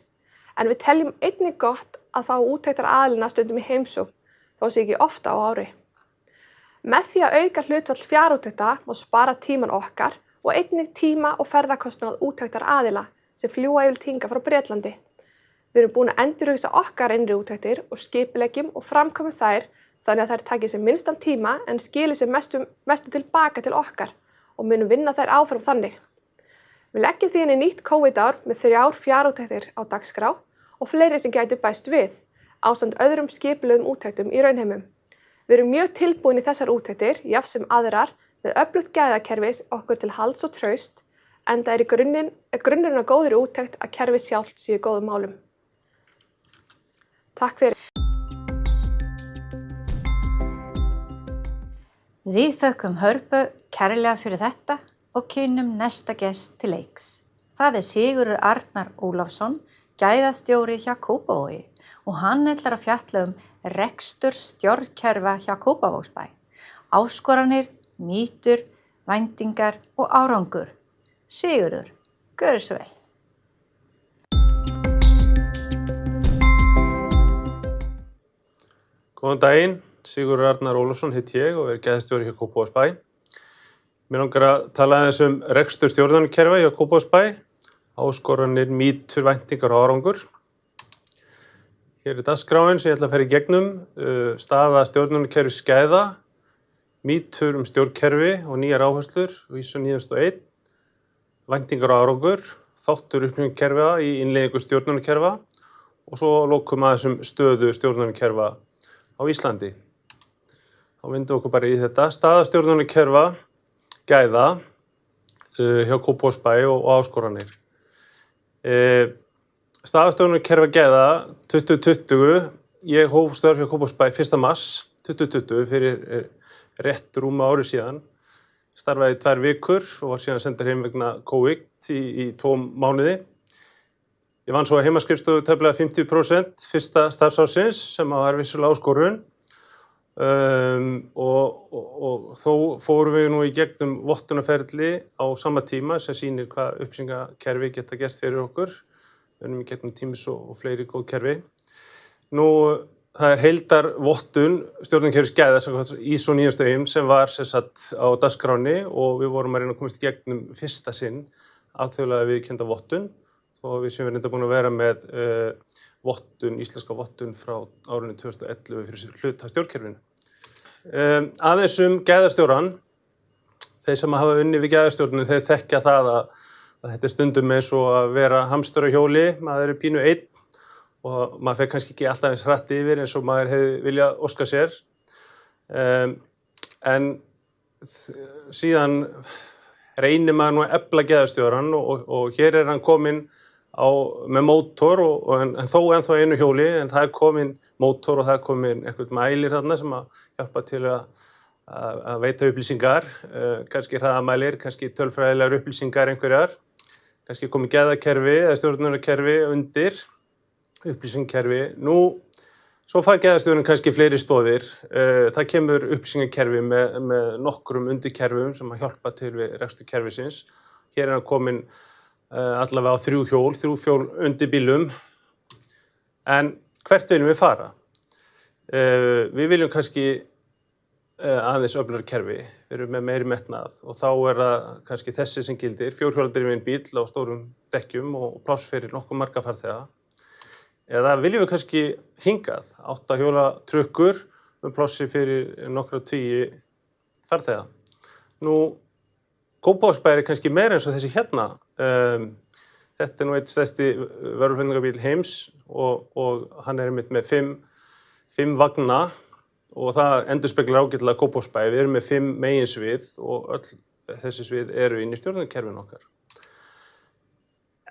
En við teljum einnig gott að fá úttektaraðilana stundum í heimsókn, þó sé ekki ofta á ári. Með því að auka hlutfall fjarúttekta má spara tíman okkar og einnig tíma og ferðakostnað úttektaraðila sem fljúga yfirleitt hingað frá Bretlandi. Við erum búin að endurhugsa okkar innri úttektir og skipuleggjum og framkvæmum þær þannig að þær taki sér minnstan tíma en skili sér mestu tilbaka til okkar og munum vinna þær áfram þannig. Við leggjum því inn í nýtt COVID-ár með 3 fjarúttektir á dagskrá og fleiri sem gætu bæst við, ásamt öðrum skipulegum úttektum í raunheimum. Við erum mjög tilbúin í þessar úttektir, jafnt sem aðrar, með öflugt gæðakerfis okkur til halds og traust, enda í grunnurinn að góðri úttekt að kerfið sjálft sé í góðum málum. Takk fyrir. Við þökkum Hörpu kærlega fyrir þetta og kynnum næsta gest til leiks. Það Sigurður Arnar Ólafsson, gæðastjóri hjá Kópavogi og hann ætlar að fjalla rekstur stjórnkerfa hjá Kópavogsbæ, áskoranir, mýtur, væntingar og árangur. Sigurður, gjörðu svo vel. Góðan daginn, Sigurður Arnar Ólafsson heiti ég og gæðastjóri hjá Kópavogsbæ. Mér langar að tala aðeins rekstur stjórnkerfa hjá Kópavogsbæ, áskoranir, mýtur, væntingar og árangur. Hér dagskráin sem ég ætla að fara í gegnum, staða stjórnkerfis gæða, mýtur stjórnkerfi og nýjar áherslur, ISO 9001, væntingar og árangur, þáttur uppbyggingarkerfa í innleiðingu stjórnkerfa og svo lokum aðeins stöðu stjórnkerfa á Íslandi. Þá vindum okkur bara í þetta. Staða stjórnkerfa gæða hjá Kópavogsbæ og áskoranir. Staða stjórnkerfa gæða 2020, ég hóf störf hjá Kópavogsbæ 1. mars 2020 fyrir rétt rúma ári síðan. Starfaði 2 vikur og var síðan sendur heim vegna COVID í 2 mánuði. Ég vann svo að heimaskrifstofu tæplega 50% fyrsta starfsársins sem var vissulega áskorun og þó fórum við nú í gegnum vottunarferli á sama tíma sem sýnir hvað upplýsingakerfi geta gert fyrir okkur. Við erum í gegnum Teams og fleiri góð kerfi. Nú, það heildarvottun stjórnkerfis gæða ISO 9001 sem var á dagskráni og við vorum að reyna að komast í gegnum fyrsta sinn alþjóðlega viðurkennda vottun og við séum reynda búin að vera með íslenska vottun frá árinu 2011 fyrir hluta stjórnkerfinu. Aðeins gæðastjóran, þeir sem hafa unnið við gæðastjórninu, þeir þekkja það að þetta stundum eins og að vera hamstur á hjóli, maður pínu einn og maður fer kannski ekki alltaf eins hratt yfir eins og maður hefði viljað óska sér. En síðan reynir maður nú að efla gæðastjóran og hér hann kominn með mótor en þó ennþá einu hjóli, en það kominn mótor og það kominn einhvern mælir þarna sem að hjálpa til að veita upplýsingar, kannski hraðamælir, kannski tölfræðilegar upplýsingar einhverjar, kannski komið gæðakerfi eða stjórnunarkerfi undir, upplýsingakerfi. Nú, svo fær gæðastjórinn kannski fleiri stoðir. Það kemur upplýsingakerfi með nokkrum undirkerfum sem að hjálpa til við rekstur kerfisins. Hér hann kominn allavega á 3 hjól undir bílum. En hvert viljum við fara? Við viljum kannski aðeins öflugra kerfi. Við erum með meiri metnað og þá það kannski þessi sem gildir, 4-hjóladrifinn bíll á stórum dekkjum og pláss fyrir nokkuð marga farþega. Eða viljum við kannski hingað, 8 hjóla trukkur með plássi fyrir nokkra tugi farþega. Nú, Kópavogsbær kannski meira eins og þessi hérna. Þetta nú einn stærsti vöruflutningabíll heims og hann einmitt með 5 vagna og það endurspeglar ágætlega Kópavogsbæ. Við erum með 5 meginsvið og öll þessi svið eru inn í stjórnunarkerfinu okkar.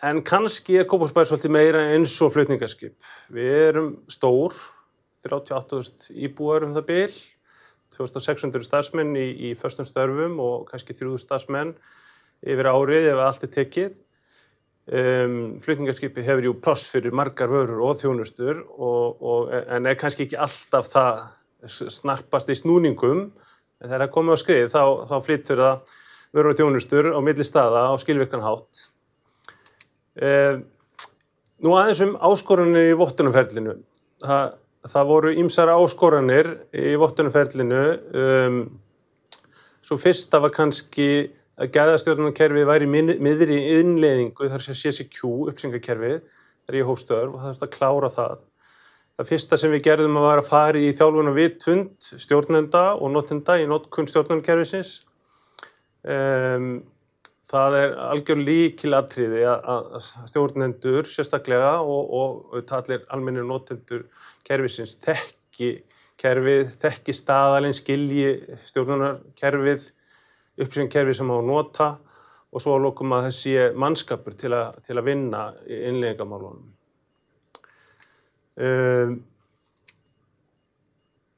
En kannski Kópavogsbær svolítið meira eins og flutningaskip. Við erum stór, 38.000 íbúar það bil, 2.600 starfsmenn í föstum störfum og kannski 3.000 starfsmenn yfir árið ef allt tekið. Flutningaskipi hefur jú pláss fyrir margar vörur og þjónustur en kannski ekki alltaf það snarpast í snúningum En þegar það komið á skrið þá flytur það vörur og þjónustur á milli staða á skilvirkan hátt. Nú aðeins áskoranir í vottunarferlinu. Það voru ýmsar áskoranir í vottunarferlinu. Svo fyrsta var kannski að gæðastjórnunarkerfið væri miðri innleiðingu, þar sé CCQ, upplýsingakerfið, þegar ég hóf störf og það þurfti að klára það. Það fyrsta sem við gerðum var að fara í þjálfun og vitund stjórnenda og notenda í notkun stjórnunarkerfisins. Það algjör lykilatriði að stjórnendur sérstaklega og allir almennir notendur kerfisins þekki kerfið, þekki staðalinn, skilji stjórnunarkerfið, upplýsingakerfið sem á að nota og svo að lokum að það sé mannskapur til að vinna í innleiðingamálunum.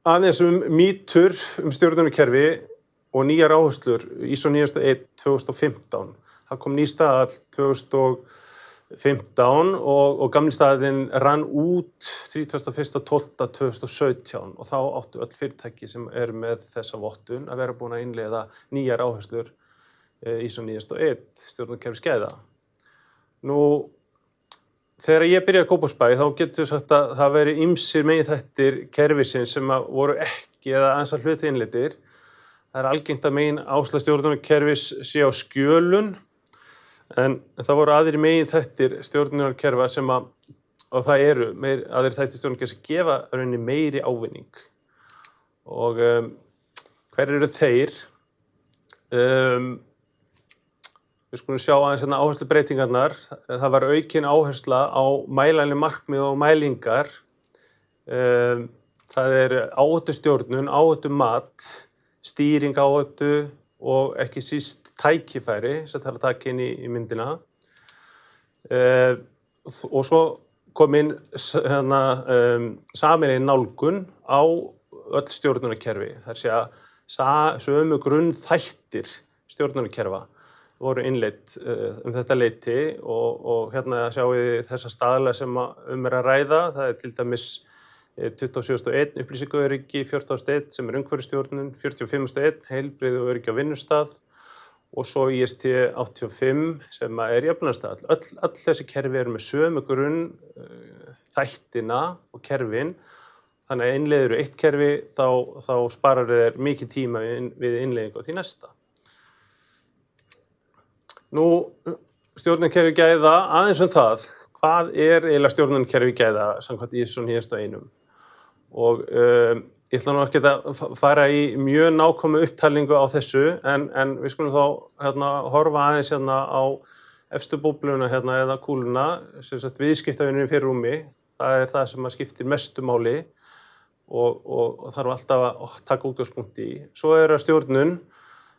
Aðeins mýtur stjórnunarkerfi og nýjar áherslur ISO 9001/2015. Það kom ný staðall 2015 og gamli staðallinn rann út 31.12.2017 og þá áttu öll fyrirtæki sem með þessa vottun að vera búin að innleiða nýjar áherslur ISO 9001 stjórnunarkerfis gæða. Nú þegar ég byrjaði á Kópavogsbæ þá getur við sagt að það veri ýmsir meginþættir kerfisins sem voru ekki eða aðeins að hluta innleiddir. Það algengt að megin áhersla stjórnunarkerfis sé á skjölun en það voru aðrir meginþættir stjórnunarkerfa sem og það eru aðrir þættir stjórnunarkerfa sem gefa rauninni meiri ávinning. Og hver eru þeir? Við skulum sjá aðeins áherslubreytingarnar. Það var aukin áhersla á mælanleg markmið og mælingar. Það áhættustjórnun, áhættumat, stýring áhættu og ekki síst tækifæri sem þarf að taka inn í myndina. Og svo kom inn sameiginleg nálgun á öll stjórnunarkerfi. Það sé að sömu grunnþættir stjórnunarkerfa voru innleidd þetta leyti og hérna sjáum við þessa staðla sem er að ræða. Það til dæmis 27.1 upplýsingaöryggi, 14.1 sem umhverfisstjórnun, 45.1 heilbrigði og öryggi á vinnustað og svo IST 85 sem jöfnunarstaðall. Öll þessi kerfi eru með sömu grunnþættina og kerfin. Þannig að innleiðir eitt kerfi þá sparar þér mikið tíma við innleiðingu á því næsta. Nú, stjórnunarkerfi gæða, aðeins það, hvað eiginlega stjórnunarkerfi gæða samkvæmt ISO 9001? Og ég ætla nú ekki að fara í mjög nákvæma upptalningu á þessu, en við skulum þá horfa aðeins á efstu búbluna eða kúluna, sem sagt viðskiptavinurinn fyrir rúmi. Það það sem skiptir mestu máli og þarf alltaf að taka útgangspunkt í. Svo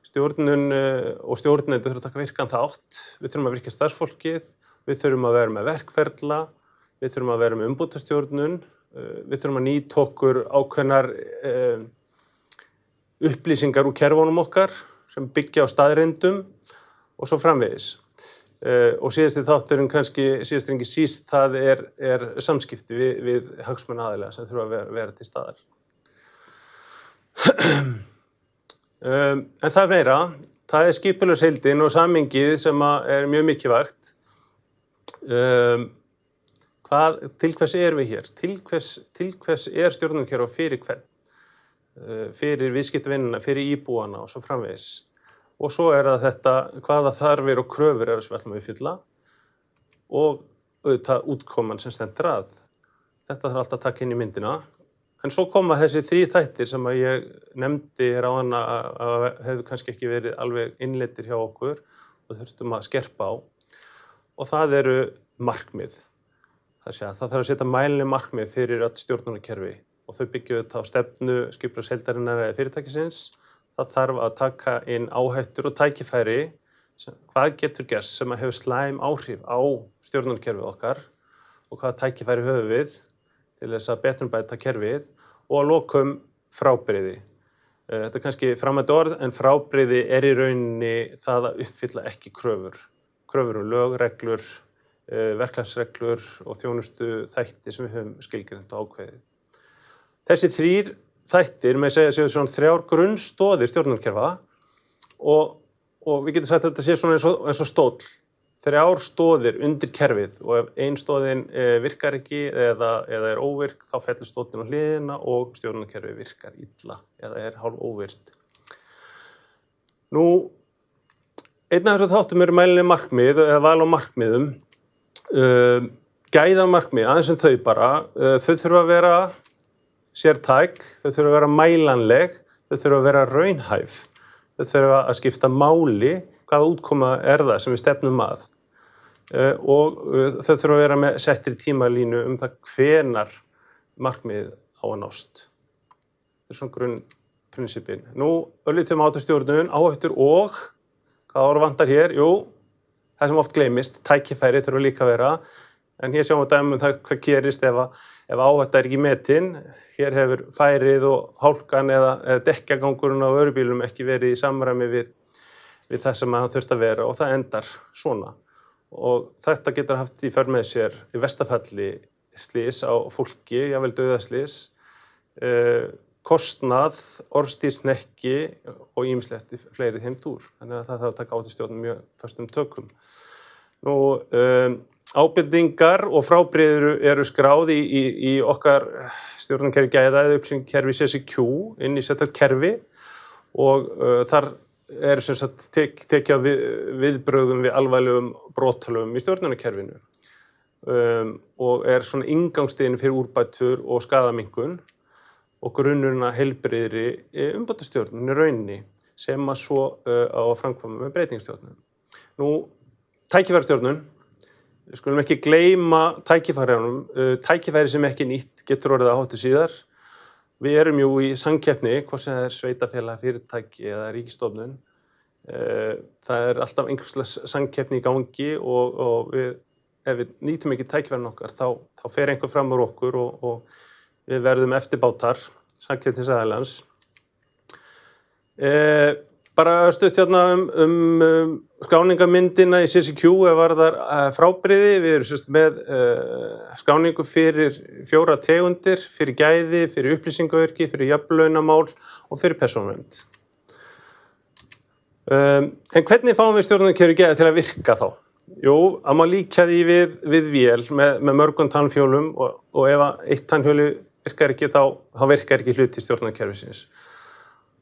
stjórnun og stjórnendur þurfa að taka virkan þátt. Við þurfum að virkja starfsfólkið, við þurfum að vera með verkferla, við þurfum að vera með umbótastjórnun, við þurfum að nýta okkur ákveðnar upplýsingar úr kerfunum okkar sem byggja á staðreyndum og svo framvegis. Og síðasti þátturinn kannski, síðast en ekki síst, það samskipti við hagsmunaaðila sem þurfa að vera til staðar. En það meira, það skipulagsheildin og samhengið sem mjög mikilvægt. Til hvers erum við hér? Til hvers stjórnunarkerfi fyrir hvern? Fyrir viðskiptavinina, fyrir íbúana og svo framvegis. Og svo það þetta, hvaða þarfir og kröfur sem við ætlum að uppfylla og auðvitað útkoman sem stendur að. Þetta þarf alltaf að taka inn í myndina. En svo koma þessi þættir sem ég nefndi áðan að hefðu kannski ekki verið alveg innleiddir hjá okkur og þurftum að skerpa á. Og það markmið. Það þarf að setja mælanleg markmið fyrir öll stjórnunarkerfi og þau byggja á stefnu skipulagsheildarinnar eða fyrirtækisins. Það þarf að taka inn áhættur og tækifæri. Hvað getur gerst sem hefur slæm áhrif á stjórnunarkerfið okkar og hvaða tækifæri höfum við til þess að betrumbæta kerfið og að lokum frábrigði. Þetta kannski framandi orð, en frábrigði í rauninni það að uppfylla ekki kröfur. Kröfur lög, reglur, verklagsreglur og þjónustu þætti sem við höfum skilgreint og ákveðið. Þessi þrír þættir með segja séu svona 3 grunnstoðir stjórnunarkerfa og við getum sagt að þetta sé svona eins og stóll. 3 stoðir undir kerfið og ef ein stoðin virkar ekki eða er óvirk þá fellur stóllinn á hliðina og stjórnunarkerfið virkar illa eða hálf óvirkt. Nú, einn af þessum þáttum eru mælanleg markmið eða val á markmiðum. Gæðamarkmið, aðeins þau bara, þau þurfa að vera sértæk, þau þurfa að vera mælanleg, þau þurfa að vera raunhæf, þau þurfa að skipta máli, hvaða útkoma það sem við stefnum að og þau þurfa að vera með settri tímalínu það hvenær markmið á að nást. Það svona grunnprinsipin. Nú, örlítið áhættustjórnun, áhættur og, hvað orð vantar hér? Jú, það sem oft gleymist, tækifæri þurfa líka að vera, en hér sjáum við dæmi það hvað gerist ef áhætta ekki metin. Hér hefur færið og hálkan eða dekkjagangurinn á vörubílum ekki verið í samræmi við það sem hann þurfti að vera og það endar svona. Og þetta getur haft í för með sér í versta falli slys á fólki, jafnvel dauðaslys, kostnað, orðstýrshnekkji og ýmislegt fleiri þeim túr. Þannig að það þarf að taka áhættustjórnun mjög föstum tökum. Nú, ábendingar og frábrigði eru skráð í okkar stjórnunarkerfi gæða eða upplýsingakerfi CCQ inn í sérstakt kerfi og þar eru sem sagt tekið á viðbrögðum við alvarlegum brotthalum í stjórnunarkerfinu og svona inngangsstiginn fyrir úrbætur og skaðaminnkun og grunnurinn að heilbrigðri umbótastjórnun í rauninni sem að svo á að framkvæma með breytingastjórnun. Nú, tækifærastjórnun. Við skulum ekki gleyma tækifærunum. Tækifæri sem ekki nýtt getur orðið áhættu síðar. Við erum jú í samkeppni, hvort sem það er sveitafélag, fyrirtæki eða ríkisstofnun. Það alltaf einhverslega samkeppni í gangi og ef við nýtum ekki tækifærin okkar þá fer einhver fram úr okkur og við verðum eftirbátar samkeppnisaðilans. Bara stutt hérna skráningarmyndina í CCQ varðar frábrigði. Við erum með skráningu fyrir 4 tegundir, fyrir gæði, fyrir upplýsingaöryggi, fyrir jafnlaunamál og fyrir persónuvernd. En hvernig fáum við stjórnunarkerfi gæða til að virka þá? Jú, að maður líkja því við vél með mörgum tannhjólum og ef eitt tannhjóli virkar ekki þá virkar ekki hluti stjórnunarkerfisins.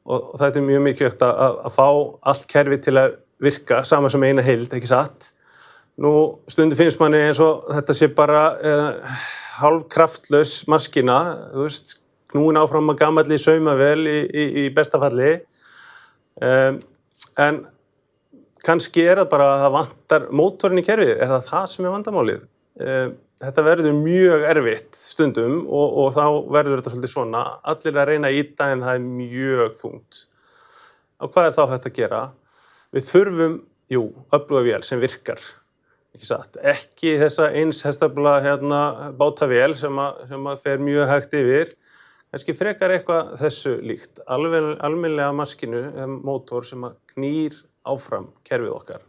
Og þetta mjög mikilvægt að fá allt kerfi til að virka, sama sem eina heild, ekki satt. Nú, stundum finnst manni eins og þetta sé bara hálfkraftlaus maskína, knúin áfram að gamalli saumavél í besta falli. En kannski það bara að það vantar mótorinn í kerfið, það sem vandamálið? Þetta verður mjög erfitt stundum og þá verður þetta svolítið svona. Allir að reyna að ýta en það mjög þungt. Og hvað þá hægt að gera? Við þurfum, öfluga vél sem virkar, ekki satt. Ekki þessa eins hestafla bátavél sem að fer mjög hægt yfir. Kannski frekar eitthvað þessu líkt. Almennilega maskínu, mótor sem að knýr áfram kerfið okkar.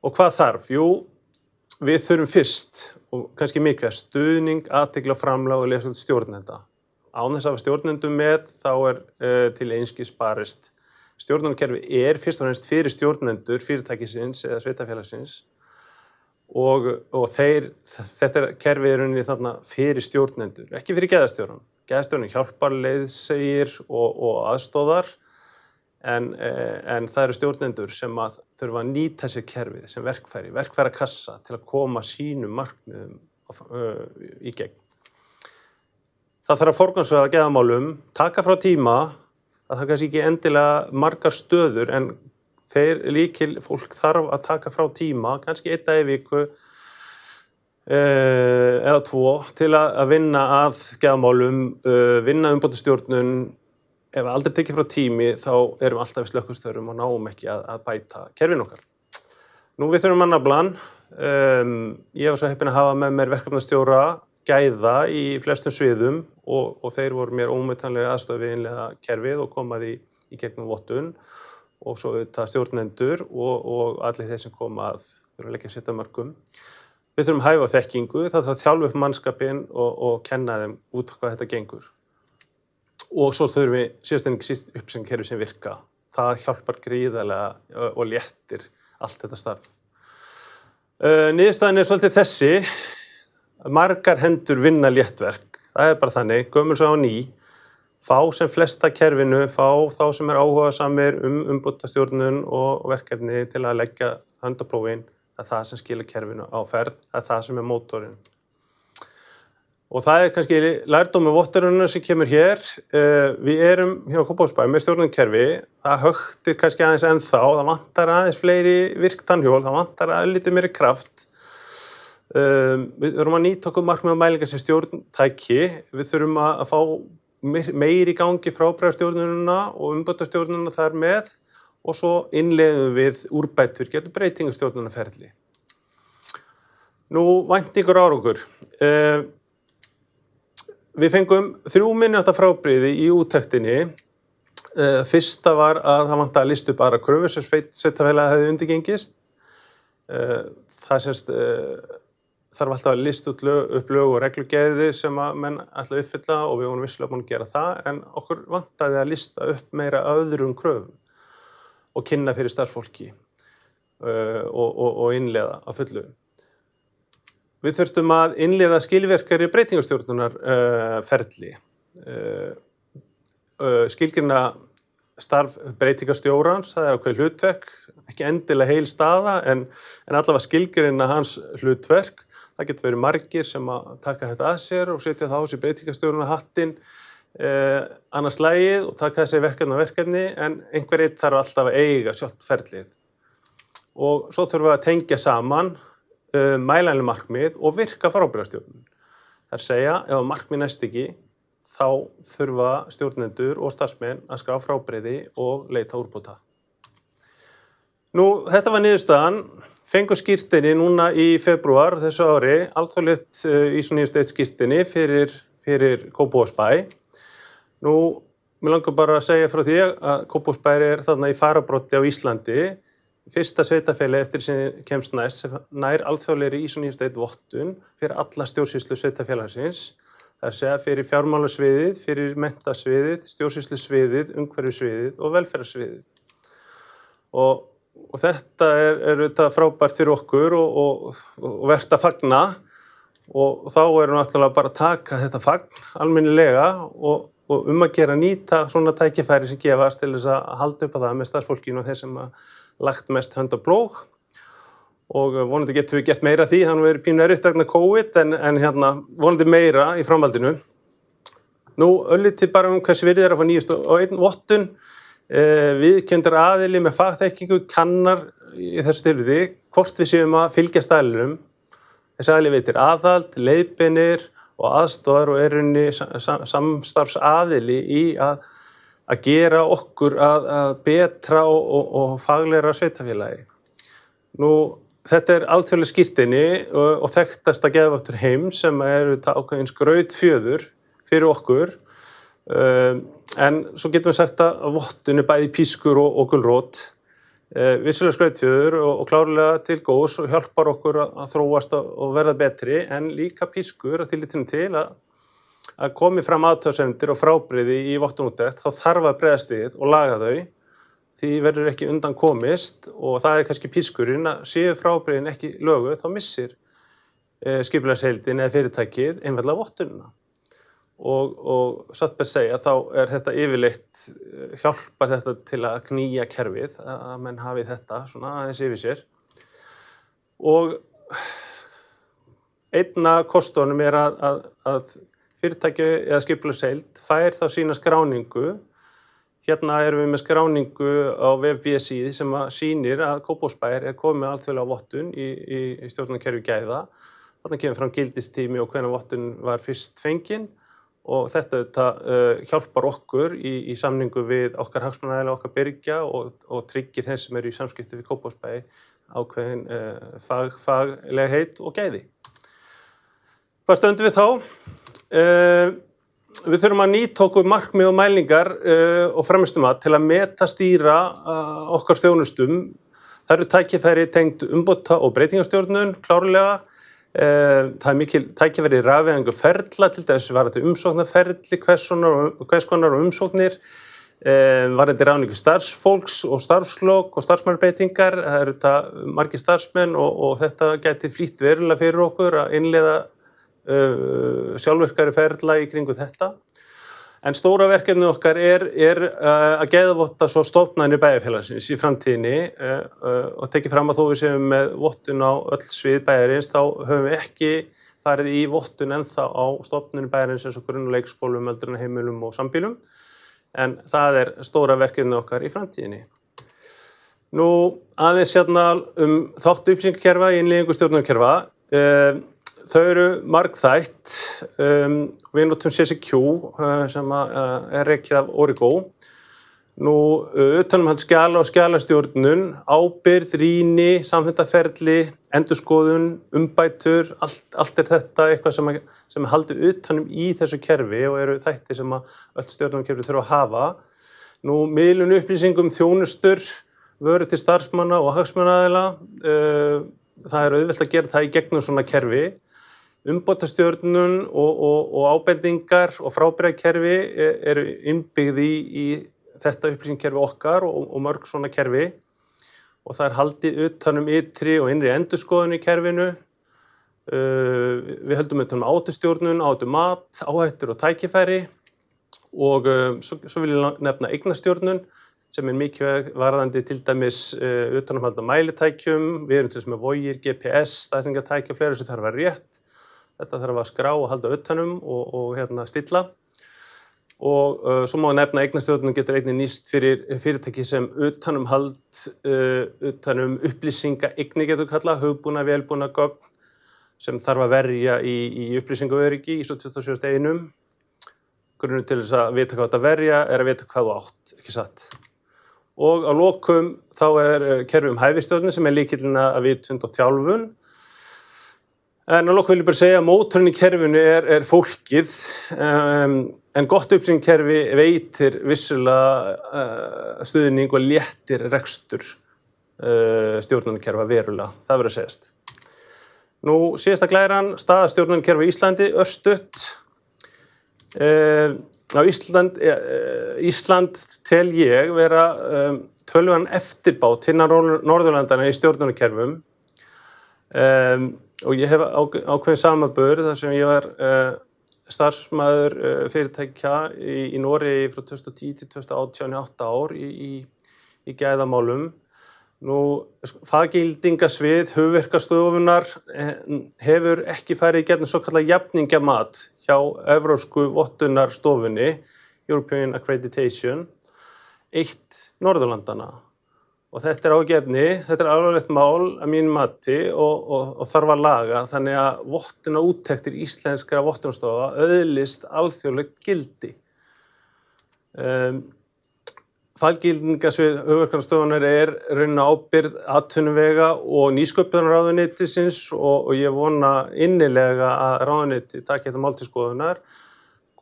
Og hvað þarf? Við þurfum fyrst, og kannski mikilvægt, stuðning, athygli og framlag og leiðsögn stjórnenda. Án þess að hafa stjórnendum með, þá til einskis barist. Stjórnunarkerfi fyrst og fremst fyrir stjórnendur fyrirtækisins eða sveitafélagsins og þetta kerfi í rauninni þarna fyrir stjórnendur, ekki fyrir gæðastjóran. Gæðastjóran hjálpar, leiðsegir og aðstoðar. En það eru stjórnendur sem að þurfa að nýta sér kerfið sem verkfærakassa til að koma sínum markmiðum í gegn. Það þarf að forgangsraða gæðamálum, taka frá tíma, það þarf kannski ekki endilega margar stöður, en fólk þarf að taka frá tíma, kannski 1 dag í viku eða 2, til að vinna að gæðamálum, vinna umbótastjórnun. Ef aldrei tekið frá tími, þá erum við alltaf í slökkvistöðum og náum ekki að bæta kerfin okkar. Nú við þurfum mannaflan. Ég var svo heppinn að hafa með mér verkefnastjóra gæða í flestum sviðum og þeir voru mér ómetanlega aðstoð við innleiða kerfið og komaði í gegnum vottun og svo auðvitað stjórnendur og allir þeir sem koma að leggja sitt af mörkum. Við þurfum hæfa þekkingu, það þarf að þjálfa upp mannskapinn og kenna þeim út hvað þetta gengur. og svo þurfum við síðast en ekki síst upplýsingakerfi sem virka. Það hjálpar gríðarlega og léttir allt þetta starf. Niðurstaðan svolítið þessi, margar hendur vinna léttverk. Það bara þannig, gömul sá ný, fá sem flesta kerfinu, fá þá sem áhugasamir umbótastjórnun og verkefni til að leggja hönd á plóginn. Það er það sem skilar kerfinu á ferð, það er það sem mótorinn. Og það kannski lærdómur votturinnar sem kemur hér. Við erum hjá Kópavogsbæ með stjórnunarkerfi, það höktir kannski aðeins ennþá, það vantar aðeins fleiri virktannhjól, það vantar lítið meiri kraft. Við þurfum að nýta okkur markmið og mælingar sem stjórntæki, við þurfum að fá meiri í gangi frábræðarstjórnununa og umbótastjórnununa þar með og svo innleiðum við úrbætur, getur breytingastjórnunarferli. Nú, væntingur árangur. Við fengum 3 mínúta frábrigði í úttektinni. Fyrsta var að það vantaði að lista upp aðra kröfur sem sveitarfélagið hefði undirgengist. Það þarf alltaf að lista upp lög og reglugerðir sem að menn ætla að uppfylla og við vorum vissulega búin að gera það, en okkur vantaði að lista upp meira öðrum kröfum og kynna fyrir starfsfólki og innleiða að fullu. Við þurftum að innleiða skilvirkari breytingastjórnunarferli. Skilgreina starf breytingastjórans, það ákveðið hlutverk, ekki endilega heil staða, en allavega skilgreina hans hlutverk. Það getur verið margir sem að taka þetta að sér og setja þá sér breytingastjórnarhattinn annars lagið og taka þessi verkefni, en einhver einn þarf alltaf að eiga sjálft ferlið. Og svo þurfum við að tengja saman mælanleg markmið og virka frábræðarstjórnun. Það segja, ef markmið næst ekki, þá þurfa stjórnendur og starfsmenn að skrá frábrigði og leita úrbóta. Nú, þetta var niðurstaðan. Fengum skírteini núna í febrúar þessu ári, alþjóðlegt ISO 9001 skírteini fyrir Kópavogsbæ. Nú, mér langar bara að segja frá því að Kópavogsbær þarna í fararbroddi á Íslandi. Fyrsta sveitarfélagi eftir sem kemst næst sem nær alþjóðlegri ISO 9001 vottun fyrir alla stjórnsýslu sveitarfélagsins. Það segja fyrir fjármálasviðið, fyrir menntasviðið, stjórnsýslusviðið, umhverfissviðið og velferðarsviðið. Og þetta þetta frábært fyrir okkur og vert að fagna og þá náttúrulega bara að taka þetta fagn almennilega og að gera nýta svona tækifæri sem gefast til þess að halda upp á það með starfsfólkinu og þeir sem lagt mest hönd á plóg og vonandi getum við gert meira því, það verið pínu erfitt vegna COVID en vonandi meira í framhaldinu. Nú, örlítið bara hversu virðið að fá nýjustu á einn vottun, viðurkenndur aðili með fagþekkingu kannar í þessu tilfelli hvort við séum að fylgja staðlinum. Þessi aðili veitir aðhald, leiðbeinir og aðstoðar og rauninni samstarfsaðili í að gera okkur að betra og faglegra sveitarfélagi. Nú, þetta alþjóðleg skírteini og þekktasta geðvottur heims sem ákveðin skrautfjöður fyrir okkur. En svo getum við sagt að vottun bæði pískur og gulrót. Vissulega skrautfjöður og klárlega til góðs og hjálpar okkur að þróast og verða betri, en líka pískur að tillitinu til að komi fram athugasemdir og frábrigði í vottunúttekt, þá þarf að bregðast við og laga þau, því verður ekki undan komist og það kannski pískurinn að séu frábrigðin ekki löguð, þá missir skipulagsheildin eða fyrirtækið einfaldlega vottunina. Og satt best segja, þá þetta yfirleitt, hjálpar þetta til að knýja kerfið, að menn hafi þetta svona aðeins yfir sér. Og einn af kostunum að fyrirtæki eða skipulagsheild fær þá sína skráningu. Hérna erum við með skráningu á vef BSI sem sýnir að Kópavogsbær komið með alþjóðlega vottun í stjórnunarkerfi gæða. Þarna kemur fram gildistími og hvenær vottun var fyrst fengin og þetta hjálpar okkur í samningu við okkar hagsmunaaðila, okkar birgja og tryggir þeim sem eru í samskipti við Kópavogsbæ ákveðin faglegheit og gæði. Hvað stöndum við þá? Við þurfum að nýta okkur markmið og mælingar og frammistum til að meta stýra okkar þjónustum. Það eru tækifæri tengd umbóta og breytingastjórnun klárlega. Það mikil tækifæri í rafvæðingu ferla, til dæmis varðandi umsóknarferli, hvers konar umsóknir, varðandi ráðningu starfsfólks og starfslok og starfsmannbreytingar. Það þetta margir starfsmenn og þetta gæti flýtt verulega fyrir okkur að innleiða sjálfvirkari ferla í kringu þetta. En stóra verkefni okkar er að geðvotta svo stofnanir bæjarfélagsins í framtíðinni og tekið fram að þó við séum með vottun á öll svið bæjarins, þá höfum við ekki farið í vottun ennþá á stofnunum bæjarins eins og grunn- og leikskólum, öldrunarheimilum og sambýlum. En það er stóra verkefni okkar í framtíðinni. Nú aðeins hérna þáttu upplýsingakerfa í innleiðingu stjórnarkerfa. Þau eru margþætt. Við notum CCQ sem er rekið af Origo. Nú utanumhald skjala og skjalastjórnun, ábyrgð, rýni, samfundaferli, endurskoðun, umbætur, allt þetta eitthvað sem haldið utanum í þessu kerfi og eru þættir sem öll stjórnarkerfi þurfa að hafa. Nú miðlun upplýsingum, þjónustur, vöru til starfsmanna og hagsmunaaðila. Það er auðvelt að gera það í gegnum svona kerfi. Umbótastjórnun og ábendingar og frábærakerfi eru innbyggð í þetta upplýsingakerfi okkar og mörg svona kerfi. Og það er haldið utanum ytri og innri endurskoðun í kerfinu. Við höldum utanum áhættustjórnun, mat, áhættur og tækifæri. Og svo vil ég nefna eignastjórnun sem er mikilvæg varðandi til dæmis utanumhald á mælitækjum. Við erum til þess með vogir, GPS, staðsetningartæki og fleira sem þarf að vera rétt. Þetta þarf að skrá og halda utanum og stilla. Og svo má nefna að eignastjórnun getur einnig nýst fyrir fyrirtæki sem utanumhald, utanum upplýsinga, eignir getur kallað, hugbúna, vélbúna gögn sem þarf að verja í upplýsingaöryggi í ISO 27001. Grunnur til þess að vita hvað þetta verja er að vita hvað þú átt, ekki satt. Og á lokum þá er kerfi hæfistjórnun sem er lykillinn að vitund og þjálfun. En að lokum vil ég bara segja að mótorinn í kerfinu er fólkið, en gott upplýsingakerfi veitir vissulega stuðning og léttir rekstur stjórnunarkerfa verulega. Það verður að segjast. Nú síðasta glæran, staða stjórnunarkerfa í Íslandi, örstutt. Á Ísland tel ég vera töluverðan eftirbát hinna Norðurlandana í stjórnunarkerfum. Og ég hef ákveðin samanburð þar sem ég var starfsmaður fyrirtækja í Noregi frá 2010 til 2018 í 8 ár í gæðamálum. Nú, faggildingasvið hugverkastofunnar hefur ekki farið í gegnum svokallað jafningjamat hjá evrópsku vottunarstofunni, European Accreditation, eitt Norðurlandana. Og þetta er ágefni, þetta er alvarlegt mál að mínu mati og þarf að laga þannig að vottunarúttektir íslenskra vottunarstofa öðlist alþjóðlegt gildi. Faggildingasvið hugverkastofunnar er raunar ábyrgð atvinnuvega og nýsköpunarráðuneytisins og ég vona innilega að ráðuneyti taki þetta mál til skoðunar,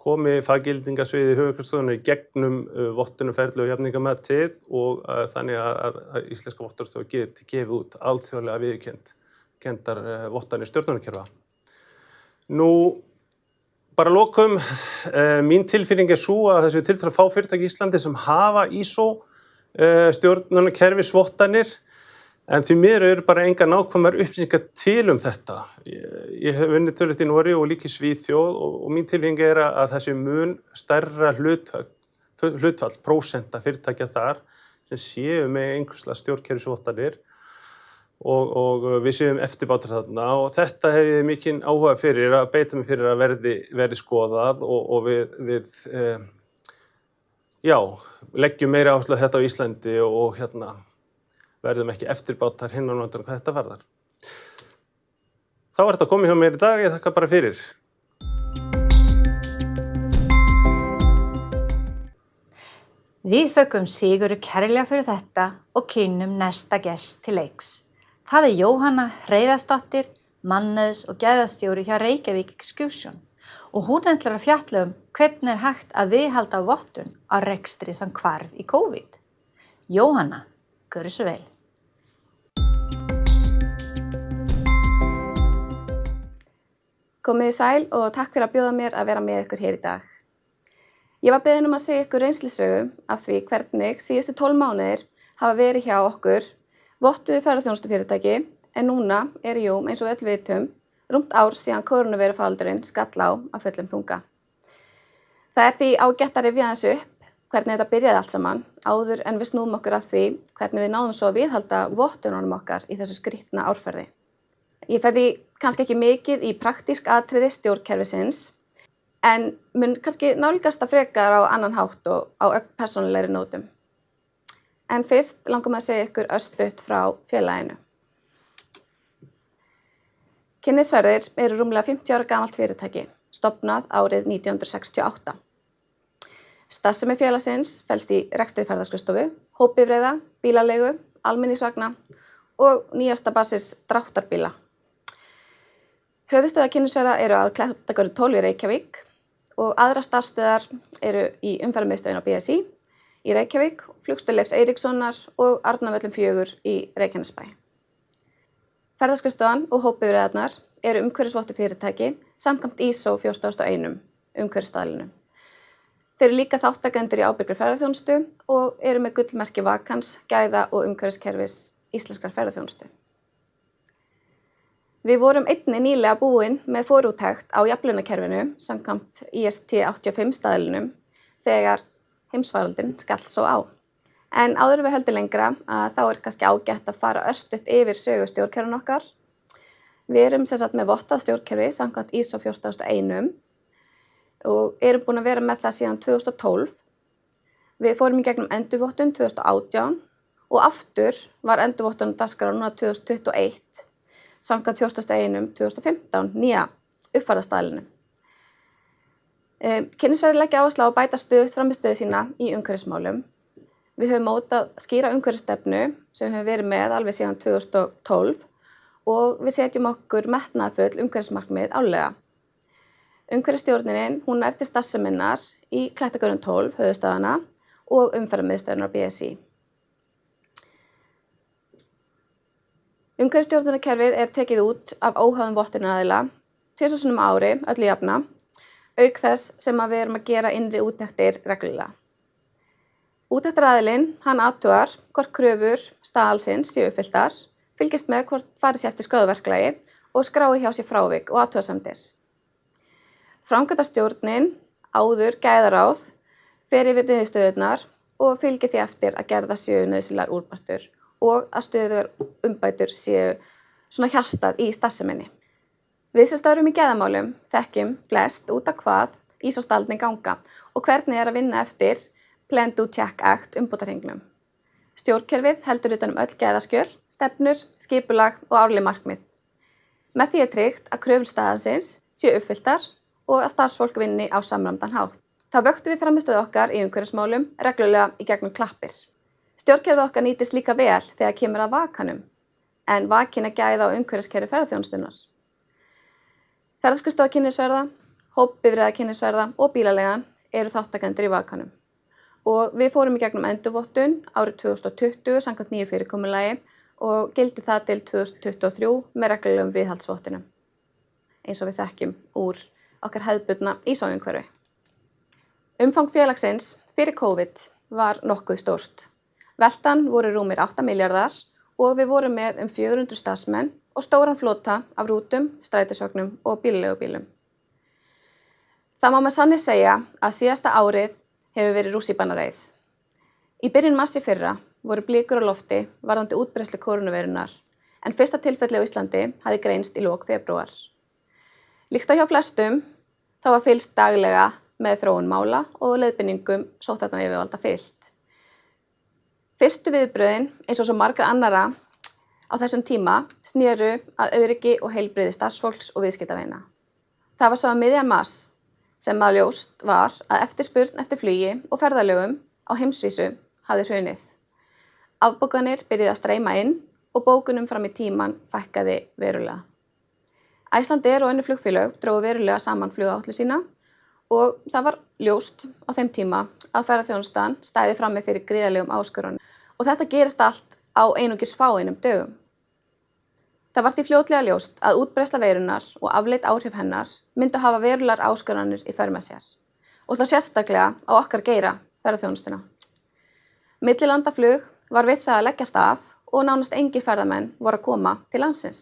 komi faggildingasviði hugverkastofunnar í gegnum vottunarferli og jafningamatið og þannig að íslenska vottunarstofa geti gefið út alþjóðlega viðurkenndar vottanir stjórnunarkerfa. Nú, bara að lokum, mín tilfinning er sú að þessi tiltölulega fá fyrirtæki í Íslandi sem hafa ISO stjórnunarkerfisvottanir, en því miður eru bara engar nákvæmar upplýsingar til þetta. Ég hef unnið töluvert í Noregi og líka í Svíþjóð og mín tilfinning er að þessi mun stærra hlutfall prósenta fyrirtækja þar sem séu með einhverslega stjórnkerfisvottanir og við séum eftirbátar þarna og þetta hef ég mikinn áhuga fyrir að beita mig fyrir að verði skoðað og við leggjum meira áherslu á þetta á Íslandi og verðum ekki eftirbátar hinn á Norðurlöndunum hvað þetta varðar. Þá er þetta komið hjá mér í dag, ég þakka bara fyrir. Við þökkum Sigurði kærlega fyrir þetta og kynnum næsta gest til leiks. Það er Jóhanna Hreiðarsdóttir, mannauðs- og gæðastjóri hjá Reykjavík Execution og hún ætlar að fjalla hvernig er hægt að viðhalda vottun á rekstri sem hvarf í COVID. Jóhanna, gjörðu svo vel. Komið þið sæl og takk fyrir að bjóða mér að vera með ykkur hér í dag. Ég var beðin um að segja ykkur reynslusögu af því hvernig síðustu 12 mánuðir hafa verið hjá okkur vottuðu ferðaþjónustufyrirtæki en núna jú, eins og öll vitum, rúmt ár síðan kórónuveirufaraldurinn skall á af fullum þunga. Það er því ágætt að rifja þessu upp hvernig þetta byrjaði allt saman áður en við snúum okkur að því hvernig við náðum svo að viðhalda vottununum okkar í þessu skrítna árferði. Ég fer því kannski ekki mikið í praktísk atriði stjórnkerfisins en mun kannski nálgast að frekar á annan hátt og á persónulegri nótum. En fyrst langar maður að segja ykkur örstutt frá félaginu. Kynnisferðir eru rúmlega 50 ára gamalt fyrirtæki, stofnað árið 1968. Starfsemi félagsins felst í rekstri ferðaskrifstofu, hópbifreiða, bílaleigu, almenningsvagna og nýjasta basis dráttarbíla. Höfuðstöðvar kynnisferða eru að Klettagörðu 12 í Reykjavík og aðrar starfsstöðvar eru í umferðarmiðstöðin á BSI í Reykjavík, Flugstöð Leifs Eiríkssonar og Arnarvöllum 4 í Reykjanesbæ. Ferðaskrifstofan og hópbifreiðarnar eru umhverfisvottu fyrirtæki samkvæmt ISO 14001 umhverfisstaðlinum. Þeir eru líka þáttakendur í ábyrgri ferðaþjónustu og eru með gullmerki Vakans, gæða og umhverfiskerfis íslenskrar ferðaþjónustu. Við vorum einnig nýlega búin með forúttekt á jafnlaunakerfinu samkvæmt IST 85 staðlinum þegar heimsfaraldurinn skall svo á. En áður en við höldum lengra þá er kannski ágætt að fara örstutt yfir sögu stjórnkerfin okkar. Við erum sem sagt með vottað stjórnkerfi samkvæmt ISO 14001 og erum búin að vera með það síðan 2012. Við fórum í gegnum endurvottun 2018 og aftur var endurvottun á dagskrá núna 2021 samkvæmt 14.1.2015 nýja uppfærðastaðlinum. Kynnisferðir leggja áherslu á að bæta stöðugt frammistöðu sína í umhverfismálum. Við höfum mótað skýra umhverfisstefnu sem við höfum verið með alveg síðan 2012 og við setjum okkur metnaðarfull umhverfismarkmið árlega. Umhverfisstjórnin, hún til starfseminnar í Klettagörðum 12 höfuðstöðvana og umferðarmiðstöðina á BSI. Umhverfisstjórnunarkerfið tekið út af óháðum vottunaraðila 2 sinnum á ári, öllu jafna, auk þess sem við erum að gera innri úttektir reglulega. Úttektaraðilinn, hann athugar hvort kröfur staðalsins séu uppfylltar, fylgist með hvort farið sé eftir skráðverklagi og skrái hjá sér frávik og athugasemdir. Framkvæmdastjórnin, áður gæðaráð, fer yfir niðurstöðurnar og fylgir því eftir að gerðar séu nauðsynlegar úrbætur og að stöðugar umbætur séu svona hjartað í starfseminni. Við sem störfum í gæðamálum þekkjum flest út af hvað ISO-staðlarnir ganga og hvernig að vinna eftir Plan Do Check Act umbótarhringnum. Stjórnkerfið heldur utan öll gæðaskjöl, stefnur, skipulag og árleg markmið. Með því tryggt að kröfur staðarins séu uppfylltar og að starfsfólk vinni á samræmdan hátt. Þá vöktum við frammistöðu okkar í umhverfismálum reglulega í gegnum klappir. Stjórnkerfið okkar nýtist líka vel þegar kemur að vakanum, en vakin gæða á umhverfiskerfi ferðaþjónustunnar. Ferðaskrifstofa kynnisferða, hópbifreiða kynnisferða og bílaleigan eru þáttakendur í vakanum. Og við fórum í gegnum endurvottun árið 2020 samkvæmt nýju fyrirkomulagi og gildi það til 2023 með reglulegum viðhaldsvottunum, eins og við þekkjum úr okkar hefðbundna ISO-umhverfi. Umfang félagsins fyrir COVID var nokkuð stórt. Veltan voru rúmir 8 milljarðar og við vorum með 400 starfsmenn og stóran flota af rútum, strætisvögnum og bílaleigubílum. Það má með sanni segja að síðasta árið hefur verið rússíbanareið. Í byrjun mars í fyrra voru blikur á lofti varðandi útbreiðslu kórónuveirunnar, en fyrsta tilfelli á Íslandi hafði greinst í lok febrúar. Líkt á hjá flestum, þá var fylgst daglega með þróun mála og leiðbeiningum sóttvarnayfirvalda fylgt. Fyrstu viðbrögðin, eins og svo margra annara á þessum tíma, snéru að öryggi og heilbrigði starfsfólks og viðskiptavina. Það var svo að miðja mars sem að ljóst var að eftirspurn eftir flugi og ferðalögum á heimsvísu hafði hrunið. Afbókanir byrjuðu að streyma inn og bókunum fram í tíman fækkaði verulega. Icelandair og önnur flugfélög drógu verulega saman flugáætlun sína og það var ljóst á þeim tíma að ferðaþjónustan stæði frammi fyrir gríðarlegum áskorunum og þetta gerist allt á einungis fáeinum dögum. Það var því fljótlega ljóst að útbreiðsla veirunnar og afleidd áhrif hennar myndu hafa verulegar áskoranir í för með sér og þá sérstaklega á okkar geira ferðaþjónustuna. Millilandaflug var við það að leggjast af og nánast engir ferðamenn voru að koma til landsins.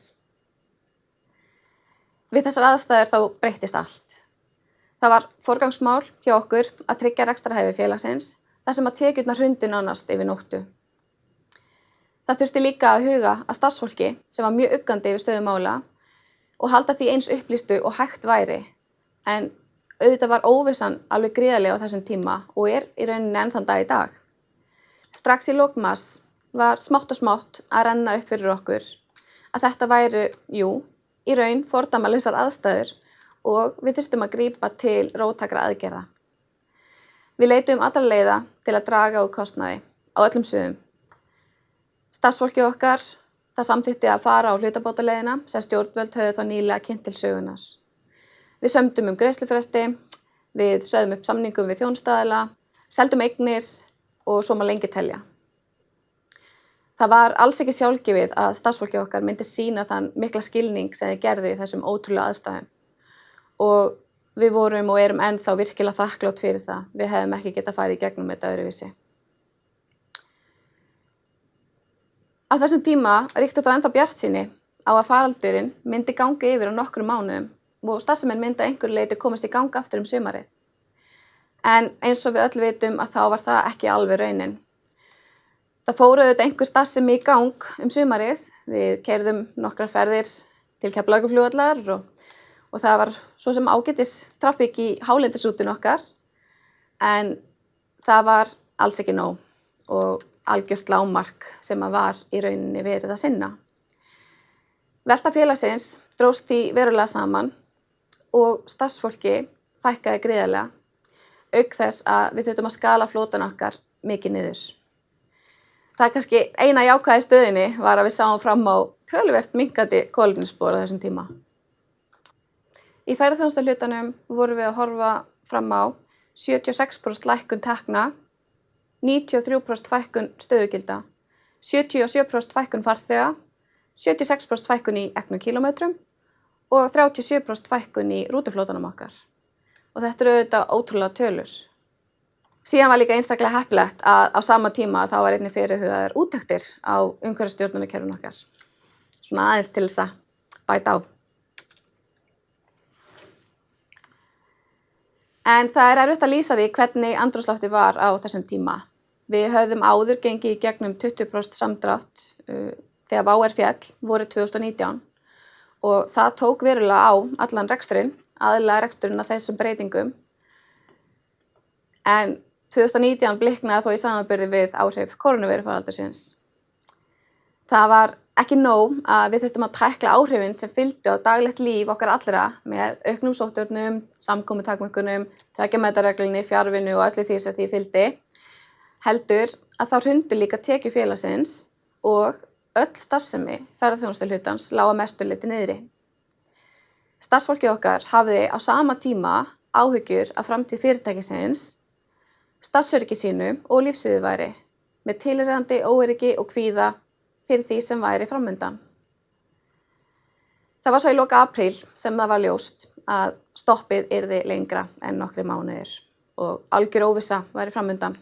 Við þessar aðstæður þá breyttist allt. Það var forgangsmál hjá okkur að tryggja rekstrarhæfi félagsins þar sem að tekjurnar hrundu nánast yfir nóttu. Það þurfti líka að huga að starfsfólki sem var mjög uggandi yfir stöðu mála og halda því eins upplýstu og hægt væri, en auðvitað var óvissan alveg gríðarlega á þessum tíma og í rauninni enn þann dag í dag. Strax í lok mars var smátt og smátt að renna upp fyrir okkur að þetta væru, í raun fordæmalausar aðstæður og við þurftum að grípa til róttækra aðgerða. Við leitum allra leiða til að draga úr kostnaði á öllum sviðum. Starfsfólkið okkar, það samþykkti að fara á hlutabótaleiðina sem stjórnvöld höfðu þá nýlega kynnt til sögunar. Við sömdum greiðslufresti, við sögðum upp samningum við þjónustaðila, seldum eignir og svo má lengi telja. Það var alls ekki sjálfgefið að starfsfólkið okkar myndi sýna þann mikla skilning sem þið gerðu í þessum ótrúlega aðstæðum. Og við vorum og erum ennþá virkilega þakklátt fyrir það. Við hefðum ekki getað farið í gegnum þetta öðruvísi. Á þessum tíma ríkti þá ennþá bjartsýni á að faraldurinn myndi ganga yfir á nokkrum mánuðum og starfsemin myndi að einhverju leyti komast í gang aftur sumarið. En eins og við öll vitum að þá var það ekki alveg raunin. Það fóru auðvitað einhver starfsemi í gang sumarið. Við keyrðum nokkrar ferðir til Keflavíkurflugvallar og það var svo sem ágætis trafík í hálendisrútunni okkar. En það var alls ekki nóg og algjört lágmark sem að var í rauninni verið að sinna. Velta félagsins dróst því verulega saman og starfsfólki fækkaði gríðarlega, auk þess að við þurftum að skala flótan okkar mikið niður. Það er kannski eina jákvæða í stöðinni var að við sáum fram á töluvert minnkandi kolefnisspor á þessum tíma. Í ferðaþjónustahlutanum vorum við að horfa fram á 76% lækkun tekna, 93% fækkun stöðugilda, 77% fækkun farþega, 76% fækkun í eknum kílómetrum og 37% fækkun í rútuflótanum okkar. Og þetta eru auðvitað ótrúlega tölur. Síðan var líka einstaklega heppilegt að á sama tíma þá var einnig fyrirhugaðar úttektir á umhverfisstjórnunarkerfinu okkar. Svona aðeins til þess að bæta á. En það er erfitt að lýsa því hvernig andrúmsloftið var á þessum tíma. Við höfðum áður gengið í gegnum 20% samdrátt þegar WOW féll vorið 2019 og það tók verulega á allan reksturinn, aðallega reksturinn af þessum breytingum. En 2019 bliknaði þó í samanburði við áhrif kórónuveirufaraldursins. Það var ekki nóg að við þurftum að tækla áhrifin sem fylgdu á daglegt líf okkar allra með auknum sóttvarnum, samkomutakmörkunum, 2 metra reglunni, fjarvinnu og öllu því sem því fylgdi. Heldur að þá hrundu líka tekjur félagsins og öll starfsemi ferðaþjónustuhlutans lá að mestu leyti niðri. Starfsfólkið okkar hafði á sama tíma áhyggjur af framtíð fyrirtækisins, starfsöryggi sínu og lífsviðurværi með tilheyrandi óöryggi og kvíða fyrir því sem væri framundan. Það var svo í loka apríl sem það var ljóst að stoppið yrði lengra en nokkrir mánuðir og algjör óvissa væri framundan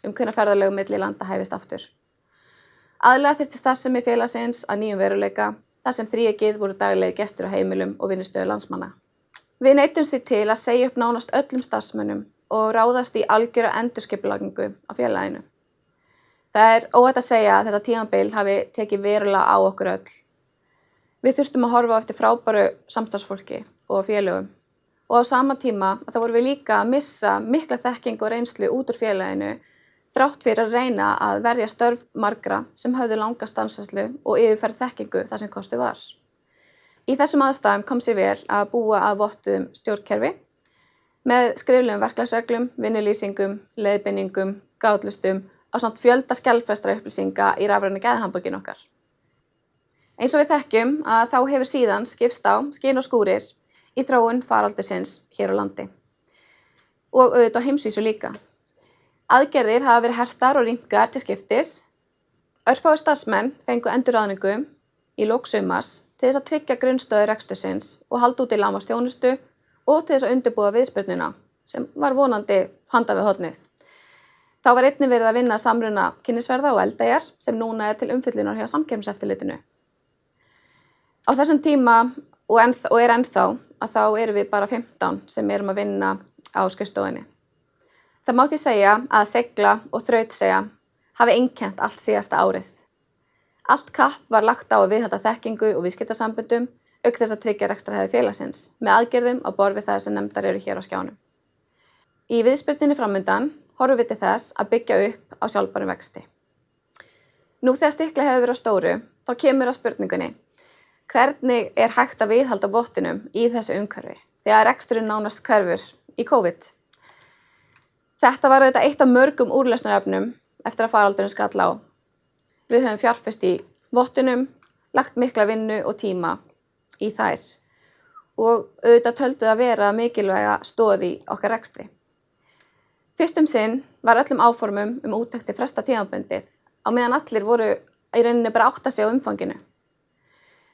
hvenær ferðalög milli landa hæfist aftur. Aðallega þyrfti starfsemi félagsins að nýjum veruleika þar sem þríeykið voru daglegir gestir á heimilum og vinnustöðu landsmanna. Við neyddumst því til að segja upp nánast öllum starfsmönnum og ráðast í algjöra endurskipulagningu á félaginu. Það er óhætt að segja að þetta tímabil hafi tekið verulega á okkur öll. Við þurftum að horfa eftir frábæru samstarfsfólki og félögum og á sama tíma að það vorum við líka að missa mikla þekkingu og reynslu út úr félaginu þrátt fyrir að reyna að verja störf margra sem höfðu langa stansarslu og yfirferð þekkingu þar sem kostur var. Í þessum aðstæðum kom sér vel að búa að vottuðum stjórnkerfi með skriflegum verklagsreglum, vinnulýsingum, leiðbeiningum, gátllistum og samt fjölda skjalfestra upplýsinga í rafrænu geðhandbókinu okkar. Eins og við þekkjum að þá hefur síðan skipst á skin og skúrir í þróun faraldursins hér á landi og auðvitað á heimsvísu líka. Aðgerðir hafa verið hertar og rýmkaðar til skiptis. Örfáir starfsmenn fengu endurráðningu í lok sumars til þess að tryggja grunnstöður rekstursins og halda út í lágmarksþjónustu og til þess að undirbúa viðspyrnuna sem var vonandi handa við hornið. Þá var einnig verið að vinna samruna kynnisferða og Eldeyjar sem núna til umfjöllunar hjá Samkeppniseftirlitinu. Á þessum tíma og er ennþá að þá erum við bara 15 sem erum að vinna á skrifstofunni. Það má því segja að segla og þrautseigja hafi einkennt allt síðasta árið. Allt kapp var lagt á að viðhalda þekkingu og viðskiptasamböndum auk þess að tryggja rekstrarhæfi félagsins með aðgerðum á borð við það sem nefndar eru hér á skjánum. Í viðspyrnunni framundan horfum við til þess að byggja upp á sjálfbærum vexti. Nú þegar stiklað hefur verið á stóru, þá kemur að spurningunni: hvernig er hægt að viðhalda vottunum í þessu umhverfi þegar reksturinn nánast hverfur í COVID? Þetta var auðvitað eitt af mörgum úrlausnarefnum eftir að faraldurinn skall á. Við höfum fjárfest í vottunum, lagt mikla vinnu og tíma í þær og auðvitað töldið að vera mikilvæga stoð í okkar rekstri. Fyrst sinn var öllum áformum úttektir fresta tímabundið á meðan allir voru í rauninni bara átta sig á umfanginu.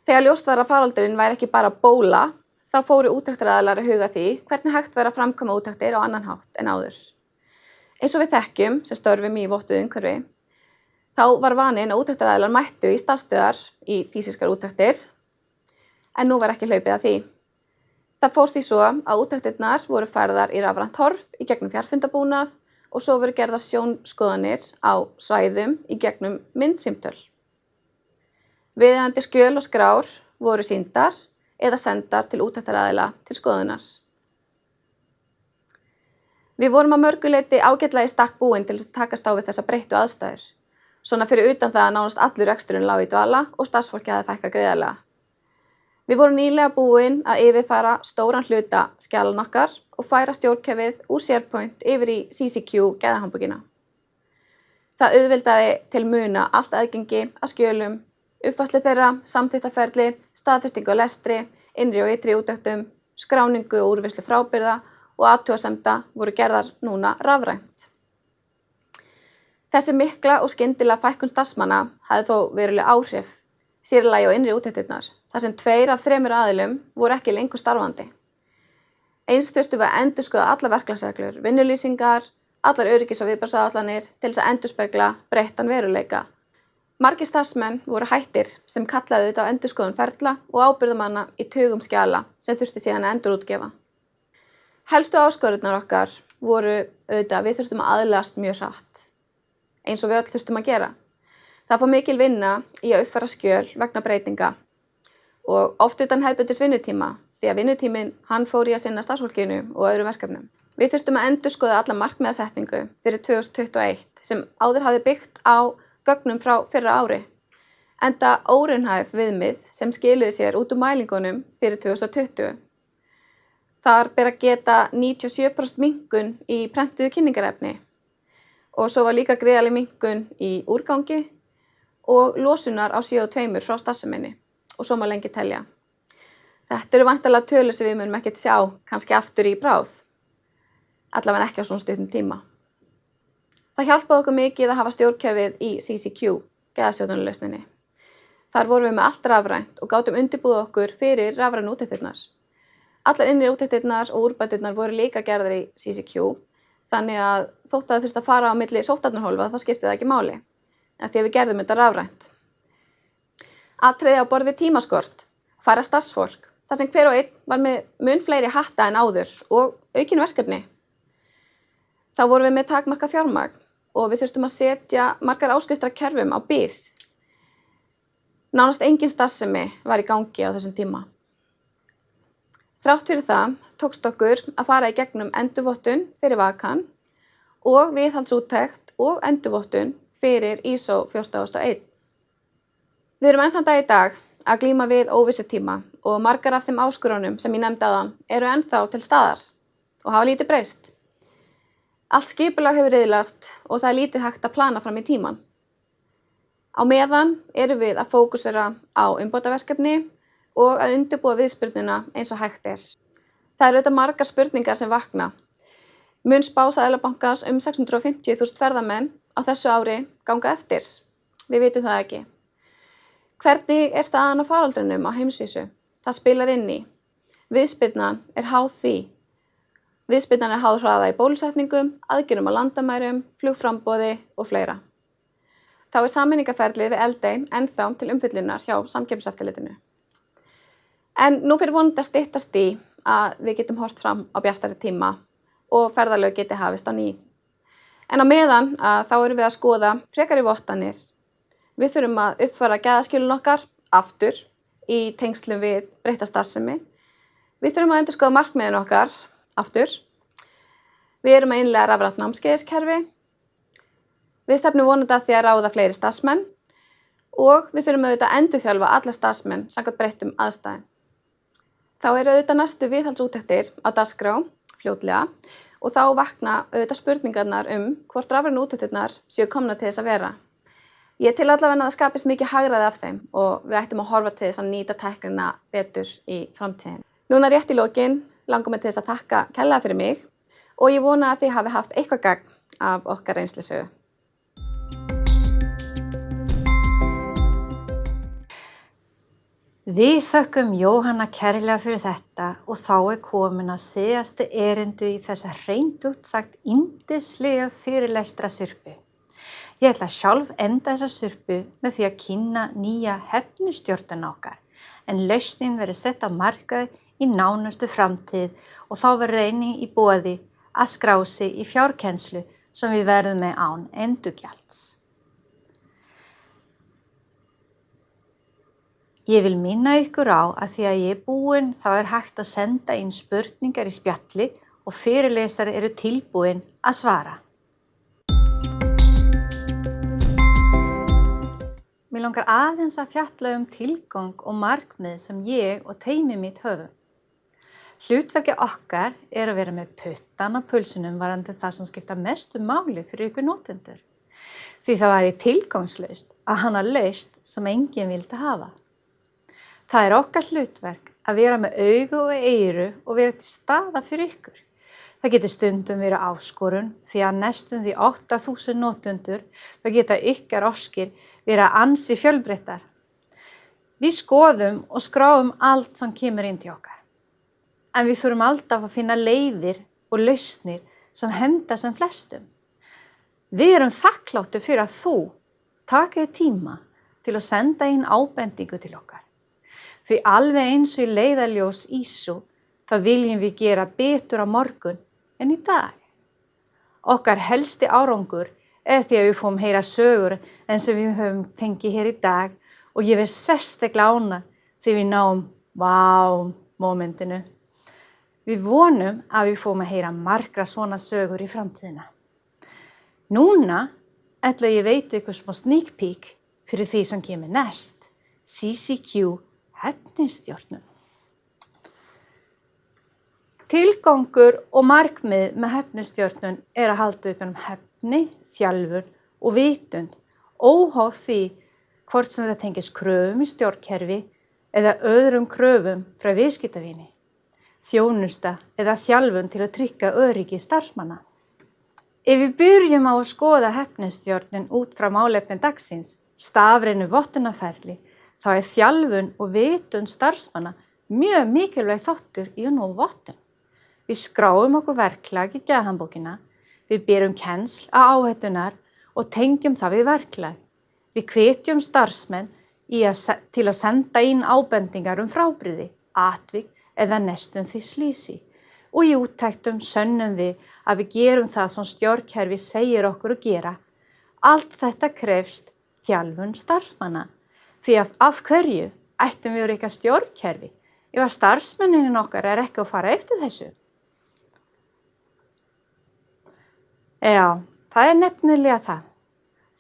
Þegar ljóst var að faraldurinn væri ekki bara bóla, þá fóru úttektaraðilar að huga því hvernig hægt væri að framkvæma úttektir á annan hátt en áður. Eins og við þekkjum sem störfum í vottuðu umhverfi, þá var vaninn að úttektaraðilar mættu í starfsstöðvar í fýsískar úttektir, en nú var ekki hlaupið að því. Það fór því svo að úttektirnar voru færðar í rafrænt horf í gegnum fjarfundabúnað og svo voru gerðar sjónskoðanir á svæðum í gegnum myndsímtöl. Viðeigandi skjöl og skrár voru sýndar eða sendar til úttektaraðila til skoðunar. Við vorum að mörgu leyti ágætlega í stakk búin til að takast á við þessa breyttu aðstæður. Svona fyrir utan það að nánast allur reksturinn lá í dvala og starfsfólki hafði fækkað gríðarlega. Við vorum nýlega búin að yfirfæra stóran hluta skjalanna okkar og færa stjórnkerfið úr SharePoint yfir í CCQ gæðahandbókina. Það auðveldaði til muna allt aðgengi að skjölum, uppfærslu þeirra, samþykktarferli, staðfestingu á lestri, innri og ytri úttektum, skráningu og úrvinnslu frábirgða og athugasemda voru gerðar núna rafrænt. Þessi mikla og skyndilega fækkun starfsmanna hafði þó veruleg áhrif, sér í lagi á innri úttektirnar, þar sem 2 af 3 aðilum voru ekki lengur starfandi. Eins þurftum við að endurskoða allar verklagsreglur, vinnulýsingar, allar öryggis- og viðbragðsáætlanir til þess að endurspegla breyttan veruleika. Margir starfsmenn voru hættir sem kallaði auðvitað á endurskoðun ferla og ábyrgðarmanna í tugum skjala sem þurfti síðan að endurútgefa. Helstu áskorunnar okkar voru auðvitað að við þurftum að aðlagast mjög hratt, eins og við öll þurftum að gera. Það fór mikil vinna í að uppfæra skjöl vegna breytinga og oft utan hefðbundins vinnutíma því að vinnutíminn hann fór í að sinna starfsfólkinu og öðrum verkefnum. Við þurftum að endurskoða alla markmiðasetningu fyrir 2021 sem áður hafði byggt á gögnum frá fyrra ári, enda óraunhæf viðmið sem skiluðu sér út úr mælingunum fyrir 2020. Þar ber að geta 97% minnkun í prentuðu kynningarefni og svo var líka gríðarleg minnkun í úrgangi og losunar á CO2 frá starfseminni og svo má lengi telja. Þetta eru væntanlega tölur sem við munum ekkert sjá kannski aftur í bráð, allavega ekki á svona stuttum tíma. Það hjálpaði okkur mikið að hafa stjórnkerfið í CCQ, gæðastjórnunarlausninni. Þar vorum við með allt rafrænt og gátum undirbúið okkur fyrir rafrænu úttektirnar. Allar innri úttektirnar og úrbæturnar voru líka gerðar í CCQ, þannig að þótt að það þurfti að fara á milli sóttvarnahólfa þá skipti það ekki máli, af því að við gerðum þetta rafrænt. Atriði á borð við tímaskort, færa starfsfólk, þar sem hver og einn var með mun fleiri hatta en áður og aukin verkefni. Þá vorum við með takmarkað fjármagn og við þurftum að setja margar áskriftar kerfum á bið. Nánast engin starfsemi var í gangi á þessum tíma. Þrátt fyrir það tókst okkur að fara í gegnum endurvottun fyrir vakan og viðhaldsúttekt og endurvottun fyrir ISO 14001. Við erum enn þann dag í dag að glíma við óvissutíma og margar af þeim áskorunum sem ég nefndi áðan eru ennþá til staðar og hafa lítið breyst. Allt skipulag hefur riðlast og það er lítið hægt að plana fram í tíman. Á meðan erum við að fókusera á umbótaverkefni og að undirbúa viðspyrnuna eins og hægt er. Það eru auðvitað margar spurningar sem vakna. Mun spá Seðlabankans 650.000 ferðamenn á þessu ári ganga eftir? Við vitum það ekki. Hvernig staðan á faraldrinum á heimsvísu? Það spilar inn í. Viðspyrnan háð því. Viðspyrnan háð hraða í bólusetningum, aðgerðum á landamærum, flugframboði og fleira. Þá sameiningarferlið við Eldey ennþá til umfjöllunar hjá Samkeppniseftirlitinu. En nú fyrir vonandi að styttast í að við getum hort fram á bjartari tíma og ferðalög geti hafist á ný. En á meðan þá erum við að skoða frekari vottanir. Við þurfum að uppfæra gæðaskjölun okkar aftur í tengslum við breytta starfsemi. Við þurfum að endurskoða markmiðin okkar aftur. Við erum að innleiða rafrænt námskeiðskerfi. Við stefnum vonandi að því að ráða fleiri starfsmenn og við þurfum auðvitað að endurþjálfa alla starfsmenn samkvæmt breyttum aðstæðum. Þá eru auðvitað næstu viðhaldsúttektir á dagskrá fljótlega og þá vakna auðvitað spurningarnar hvort rafrænu úttektirnar séu komnar til þess að vera. Ég til allavega að það skapist mikið hagræði af þeim og við ættum að horfa til þess að nýta tæknina betur í framtíðinni. Núna rétt í lokin langar mig til þess að þakka kærlega fyrir mig og ég vona að þið hafi haft eitthvað gagn af okkar reynslusögu. Við þökkum Jóhanna kærlega fyrir þetta og þá komin að síðasta erindu í þessa hreint út sagt yndislega fyrirlestra surpu. Ég ætla sjálf enda þessa surpu með því að kynna nýja hefnistjórnuna okkar, en lausnin verður sett á markað í nánustu framtíð og þá verður einnig í boði að skrá sig í fjárkennslu sem við verðum með án endurgjalds. Ég vil minna ykkur á að því að ég búin þá hægt að senda inn spurningar í spjalli og fyrirlesari eru tilbúin að svara. Mér langar aðeins að fjalla tilgang og markmið sem ég og teymi mitt höfum. Hlutverki okkar að vera með puttan á pulsunum varðandi það sem skipta mestu máli fyrir ykkur notendur. Því það væri tilgangslaust að hana lausn sem enginn vildi hafa. Það okkar hlutverk að vera með augu og eyru og vera til staða fyrir ykkur. Það getur stundum verið áskorun því að næstum því 8.000 notendur það geta ykkar óskir vera ansi fjölbreyttar. Við skoðum og skráum allt sem kemur inn til okkar. En við þurfum alltaf að finna leiðir og lausnir sem henda sem flestum. Við erum þakkláttir fyrir að þú taka þér tíma til að senda inn ábendingu til okkar. Því alveg eins og í leiðarljós ISO, þá viljum við gera betur á morgun en í dag. Okkar helsti árangur því að við fáum heyra sögur eins og við höfum fengið hér í dag og ég verð sérstaklega ánægð þegar við náum momentinu. Við vonum að við fáum að heyra margra svona sögur í framtíðina. Núna ætla ég veita ykkur smá sneak peek fyrir því sem kemur næst, CCQ hefnistjórnun. Tilgangur og markmið með hefnistjórnun að halda utan hefni, þjálfun og vitund, óháð því hvort sem það tengist kröfum í stjórnkerfi eða öðrum kröfum frá viðskiptavini, þjónusta eða þjálfun til að tryggja öryggi starfsmanna. Ef við byrjum á að skoða hefnistjórnun út frá málefni dagsins, stafrænu vottunarferli, þá þjálfun og vitund starfsmanna mjög mikilvæg þáttur í að ná vottun. Við skráum okkur verklag í geðhandbókina, við berum kennsl á áhættunar og tengjum það við verklag. Við hvetjum starfsmenn til að senda inn ábendingar frábrigði, atvik eða næstum því slísi. Og í úttektum sönnum við að við gerum það sem stjórnkerfi segir okkur að gera. Allt þetta krefst þjálfun starfsmanna. Því að af hverju ættum við eitthvað stjórnkerfi ef að starfsmennin okkar ekki að fara eftir þessu? Já, það nefnilega það.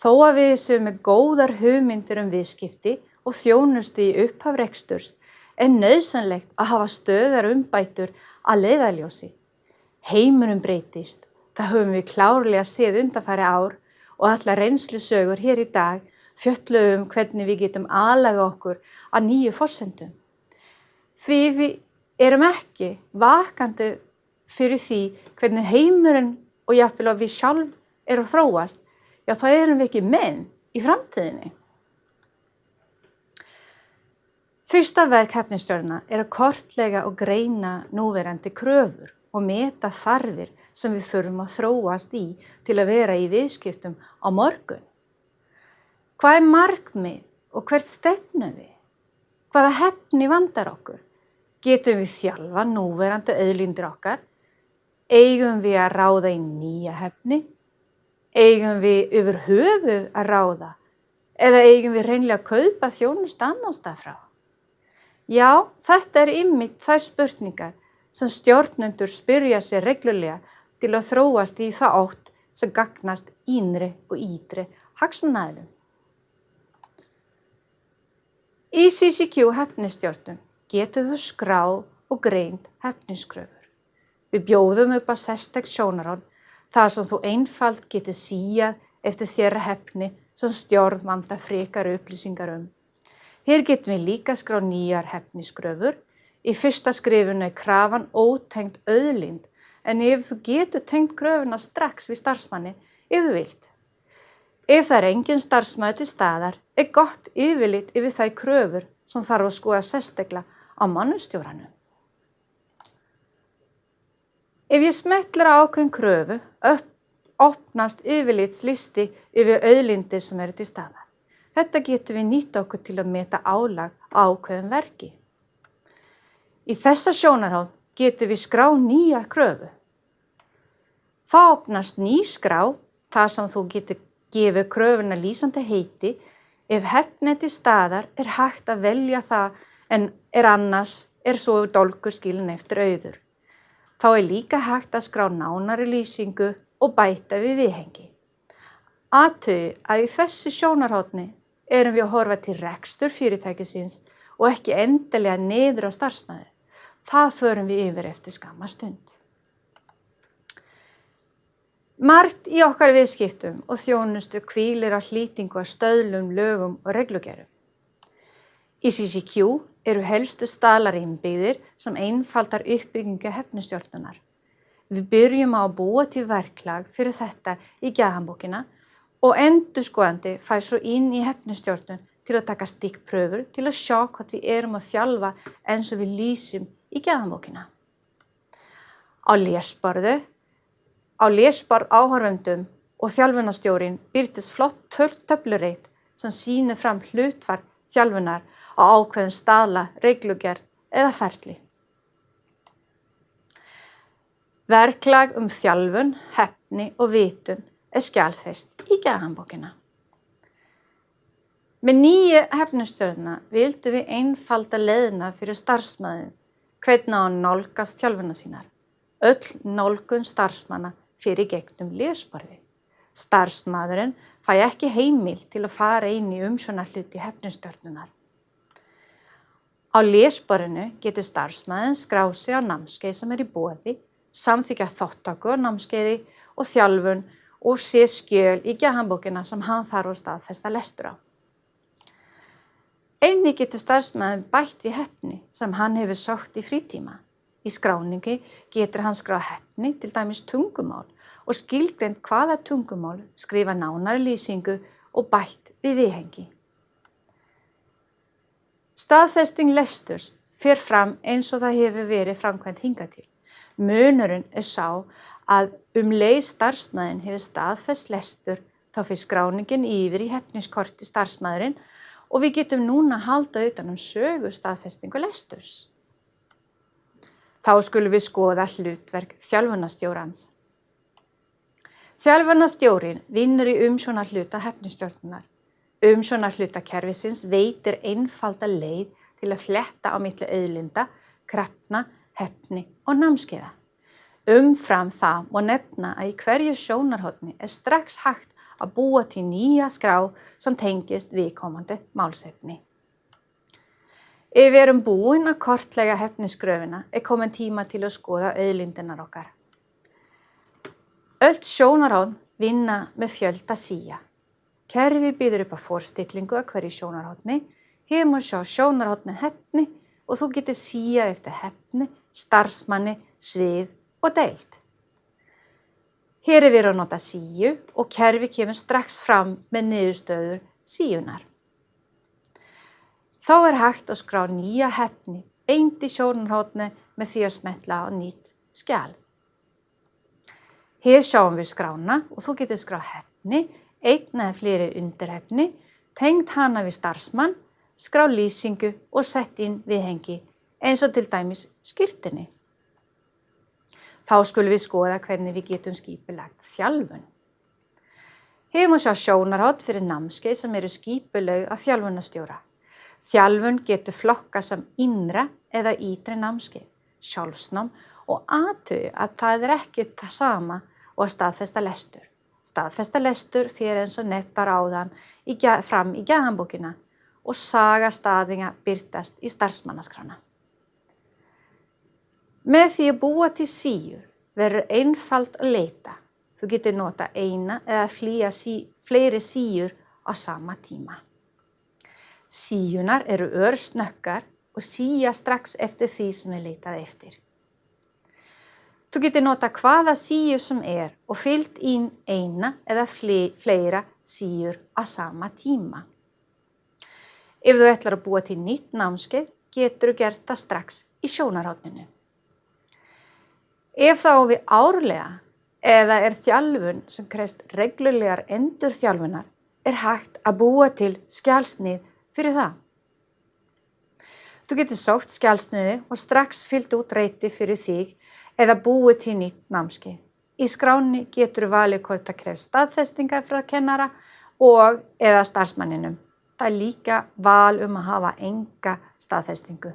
Þó að við séum með góðar hugmyndir viðskipti og þjónustu í upphaf reksturs nauðsynlegt að hafa stöðar umbætur að leiðarljósi. Heimurinn breytist, það höfum við klárlega séð undanfari ár og allar reynslusögur hér í dag fjölluðum hvernig við getum aðlaga okkur að nýju forsendum. Því við erum ekki vakandi fyrir því hvernig heimurinn og jafnvel að við sjálf að þróast, já þá erum við ekki menn í framtíðinni. Fyrsta verk hefnistjörna að kortlega og greina núverandi kröfur og meta þarfir sem við þurfum að þróast í til að vera í viðskiptum á morgun. Hvað markmið og hvert stefnum við? Hvaða hefni vandar okkur? Getum við þjálfa núverandi auðlindir okkar? Eigum við að ráða í nýja hefni? Eigum við yfir höfuð að ráða? Eða eigum við hreinlega að kaupa þjónustu annars staðar frá? Já, þetta einmitt þær spurningar sem stjórnendur spyrja sig reglulega til að þróast í það átt sem gagnast innri og ytri hagsmunaaðilum. Í CCQ hefnistjórnum getur þú skráð og greint hefniskröfur. Við bjóðum upp á sérstakt sjónarhorn þar sem þú einfalt getur síað eftir þeirra hefni sem stjórn vantar frekari upplýsingar Hér getum við líka skráð nýjar hefniskröfur. Í fyrsta skrifinu krafan ótengd auðlind, en ef þú getur tengt kröfuna strax við starfsmanni, ef þú vilt. Ef það engin starfsmaður til staðar, gott yfirlit yfir þær kröfur sem þarf að skoða sérstaklega á mannustjóranum. Ef ég smetlir á ákveðin kröfu, opnast yfirlitslisti yfir auðlindir sem til staðar. Þetta getum við nýtt okkur til að meta álag á ákveðin verki. Í þessa sjónarhorn getum við skráð nýja kröfu. Þá opnast ný skrá, þar sem þú getur gefið kröfuna lýsandi heiti. Ef hefni til staðar hægt að velja það, en annars svo dálkur skilin eftir auður. Þá líka hægt að skrá nánari lýsingu og bæta við viðhengi. Athugi að í þessi sjónarhorni við að horfa til rekstur fyrirtækisins og ekki endilega niður á starfsmaður. Það förum við yfir eftir skamma stund. Margt í okkar viðskiptum og þjónustu hvílir á hlýtingu af stöðlum, lögum og reglugerðum. Í CCQ helstu staðlar innbyggðir sem einfaldar uppbyggingu hefnistjórnunar. Við byrjum á að búa til verklag fyrir þetta í gjaðanbókina og endurskoðandi fær svo inn í hefnistjórnun til að taka stikkpröfur til að sjá hvað við að þjálfa eins og við lýsum í gjaðanbókina. Á lesborð áhorfendum og þjálfunarstjórinn birtist flott töflurit sem sýnir fram hlutfall þjálfunar á ákveðin staðla, reglugerð eða ferli. Verklag þjálfun, hefni og vitund skjalfest í gjaðanbókina. Með nýju hefnistjórnuna vildum við einfalda leiðina fyrir starfsmaðurinn, hvernig á að nálgast þjálfuna sínar. Öll nálgun starfsmanna fyrir gegnum lesborði. Starfsmaðurinn fær ekki heimild til að fara inn í umsjónarhluti hefnistjórnunar. Á lesborðinu getur starfsmaðurinn skráð sig á námskeið sem í boði, samþykkja þátttöku á námskeiði og þjálfun og sé skjöl í gjaðanbókina sem hann þarf að staðfesta lestur á. Einnig getur starfsmaðurinn bætt við hefni sem hann hefur sótt í frítíma. Í skráningi getur hann skráð hefni, til dæmis tungumál, og skilgreint hvaða tungumál, skrifa nánari lýsingu og bætt við viðhengi. Staðfesting lesturs fer fram eins og það hefur verið framkvæmt hingað til. Munurinn sá að leið starfsmaðurinn hefur staðfest lestur, þá fer skráningin yfir í hefniskorti starfsmaðurinn og við getum núna halda utan sögu staðfestingu lesturs. Þá skulum við skoða hlutverk þjálfunarstjórans. Þjálfunarstjórinn vinnur í umsjónarhluta hefnistjórnunar. Umsjónarhlutakerfisins veitir einfalda leið til að fletta á milli auðlinda, krafna, hefni og námskeiða. Umfram það má nefna að í hverju sjónarhorni strax hægt að búa til nýja skrá sem tengist viðkomandi málsefni. Ef við búin að kortlega hefniskröfuna komin tíma til að skoða auðlindirnar okkar. Öll sjónarhorn vinna með fjölda síja. Kerfi býður upp á forstillingu af hverju sjónarhorni. Hér má sjá sjónarhornin hefni og þú getur síja eftir hefni, starfsmanni, svið og deild. Hér við að nota síju og kerfi kemur strax fram með niðurstöður síjunar. Þá hægt að skrá nýja hefni beint í sjónarhorni með því að smetla á nýtt skjal. Hér sjáum við skrána og þú getur skrá hefni, einn eða fleiri undirhefni, tengt hana við starfsmann, skrá lýsingu og sett inn viðhengi eins og til dæmis skírteini. Þá skulum við skoða hvernig við getum skipulagt þjálfun. Hér má sjá sjónarhorn fyrir námskeið sem eru skipulögð af þjálfunarstjóra. Þjálfun getur flokkað sem innra eða ytri námskeið, sjálfsnám og athuga að það ekki það sama og að staðfesta lestur. Staðfesta lestur fyrir eins og nefnt var áðan fram í geðhandbókina og saga staðinga birtast í starfsmannaskrána. Með því að búa til síur verður einfalt að leita. Þú getur nota eina eða fleiri síur á sama tíma. Síunar eru örsnöggar og síja strax eftir því sem leitað eftir. Þú getur nota hvaða síur sem og fyllt inn eina eða fleira síur á sama tíma. Ef þú ætlar að búa til nýtt námskeið, getur þú gert það strax í sjónarhorninu. Ef þá við árlega eða þjálfun sem krefst reglulegar endurþjálfunar, hægt að búa til skjalsnið fyrir það. Þú getur sótt skjalsniði og strax fyllt út reiti fyrir þig eða búið til nýtt námskeið. Í skránni getur þú valið hvort það krefst staðfestingar frá kennara og eða starfsmanninum. Það líka val að hafa enga staðfestingu.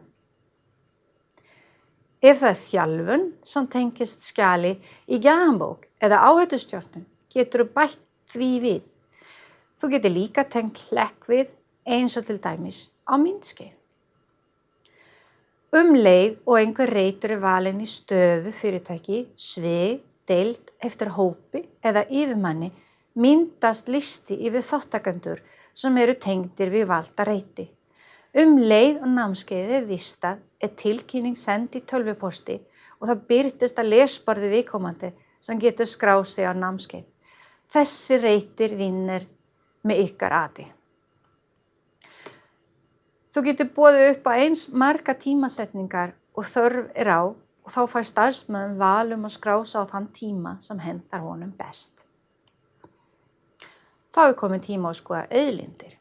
Ef það þjálfun sem tengist skjali í geðhandbók eða áhættustjórnun, getur þú bætt því við. Þú getur líka tengt hlekk við eins og til dæmis á myndskeið. Leið og einhver reitur valinn í stöðu fyrirtæki, svið, deild eftir hópi eða yfirmanni myndast listi yfir þáttakendur sem eru tengdir við valda reiti. Leið og námskeiðið vistað tilkynning send í tölvupósti og það birtist að lesborði viðkomandi sem getur skráð sig á námskeið. Þessi reitir vinnur með ykkar ati. Þú getur boðið upp á eins marga tímasetningar og þörf á og þá fær starfsmaður val að skrá sig á þann tíma sem hentar honum best. Þá komið tíma að skoða auðlindir.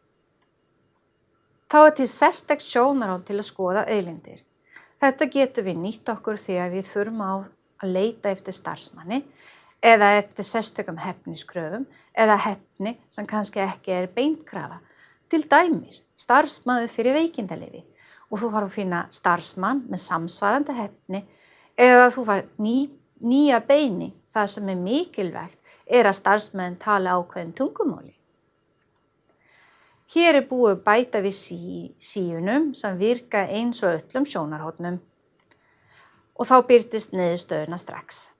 Þá til sérstakt sjónarhorn til að skoða auðlindir. Þetta getur við nýtt okkur þegar við þurfum á að leita eftir starfsmanni eða eftir sérstökum hefniskröfum eða hefni sem kannski ekki beint krafa. Til dæmis starfsmaður fyrir veikindaleyfi og þú þarf að finna starfsmann með samsvarandi hefni eða þú fær nýja beini þar sem mikilvægt að starfsmenn tala ákveðin tungumáli. Hér búið bæta við síunum sem virka eins og öllum sjónarhornum og þá birtist niðurstöðuna strax.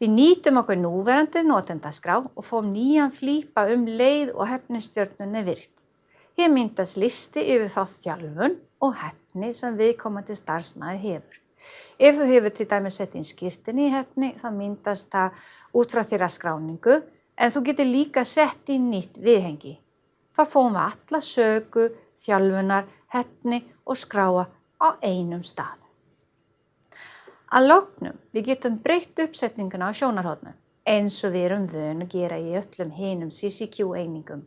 Við nýtum okkur núverandi notendaskrá og fáum nýjan flípa leið og hefnistjörnun virkt. Hér myndast listi yfir þá þjálfun og hefni sem viðkomandi starfsmaður hefur. Ef þú hefur til dæmis sett inn skírteini í hefni, þá myndast það út frá þeirra skráningu, en þú getur líka sett inn nýtt viðhengi. Þá fáum við alla sögu, þjálfunar, hefni og skráa á einum stað. Að loknum við getum breytt uppsetninguna á sjónarhornum eins og við erum vön að gera í öllum hinum CCQ einingum.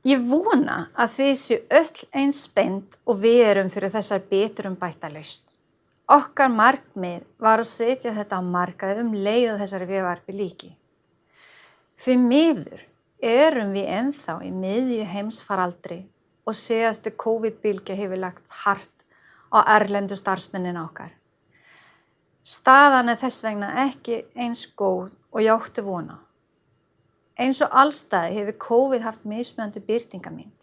Ég vona að þið séu öll eins spennt og við erum fyrir þessar beturumbætta lausn. Okkar markmið var að setja þetta á markað leið og þessari vefvarpi líki. Því miður erum við ennþá í miðju heimsfaraldri og síðasti COVID-bylgja hefur lagt hart á erlendu starfsmennina okkar. Staðan þess vegna ekki eins góð og ég átti vona. Eins og allstaði hefur COVID haft mismunandi birtingamynd.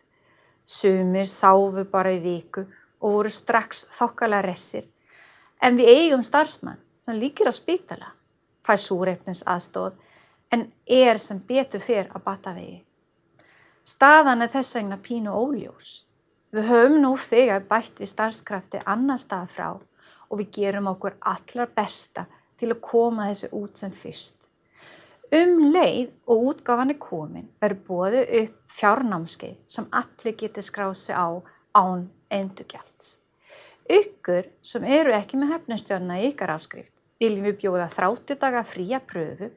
Sumir sáfu bara í viku og voru strax þokkalega hressir, en við eigum starfsmann sem liggur á spítala, fær súrefnisaðstoð en sem betur fer á batavegi. Staðan þess vegna pínu óljós. Við höfum nú þegar bætt við starfskrafti annar stað frá og við gerum okkur allar besta til að koma þessu út sem fyrst. Leið og útgáfan komin verður boðið upp fjárnámskeið sem allir geti skráð sig á án endurgjalds. Ykkur sem eru ekki með hæfnisstjórna í ykkar áskrift viljum við bjóða 30 daga fría pröfu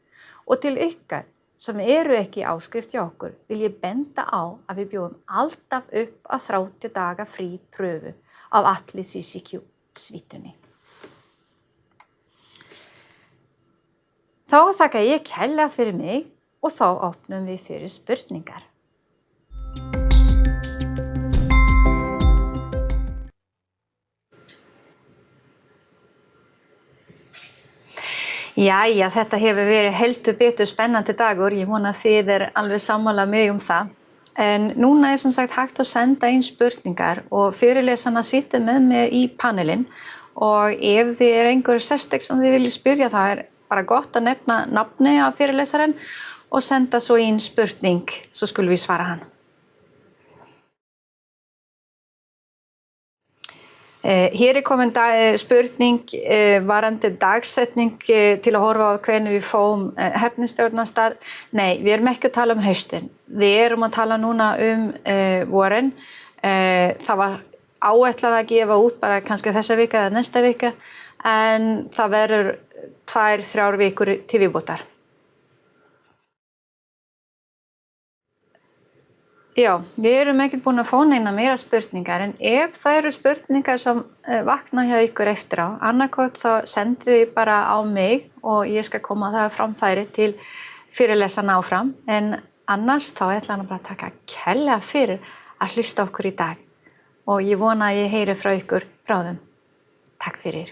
og til ykkar sem eru ekki í áskrift hjá okkur vil ég benda á að við bjóðum alltaf upp að 30 daga frí pröfu af allir CCQ svítunni. Þá þakka ég kærlega fyrir mig og þá opnum við fyrir spurningar. Jæja, þetta hefur verið heldur betur spennandi dagur. Ég vona að þið alveg sammála mig það. En núna sem sagt hægt að senda inn spurningar og fyrirlesarna situr með mig í panelin og ef þið einhver sérstök sem þið viljið spyrja það bara gott að nefna nafni af fyrirlesaren og senda svo inn spurning, svo skulum við svara hann. Hér komin spurning varandi dagsetning til að horfa á hvernig við fáum hæfnisstjórnarstað. Nei, við erum ekki að tala haustin. Við erum að tala núna vorin. Það var áætlað að gefa út bara kannski þessa vika eða næsta vika, en það verður 2-3 vikur til viðbótar. Já, við erum ekki búin að fá neina meira spurningar, en ef það eru spurningar sem vakna hjá ykkur eftir á, annarkot þá sendið þið bara á mig og ég skal koma það framfæri til fyrirlesarna áfram, en annars þá ætla hann bara að taka kærlega fyrir að hlusta okkur í dag og ég vona að ég heyri frá ykkur bráðum. Takk fyrir.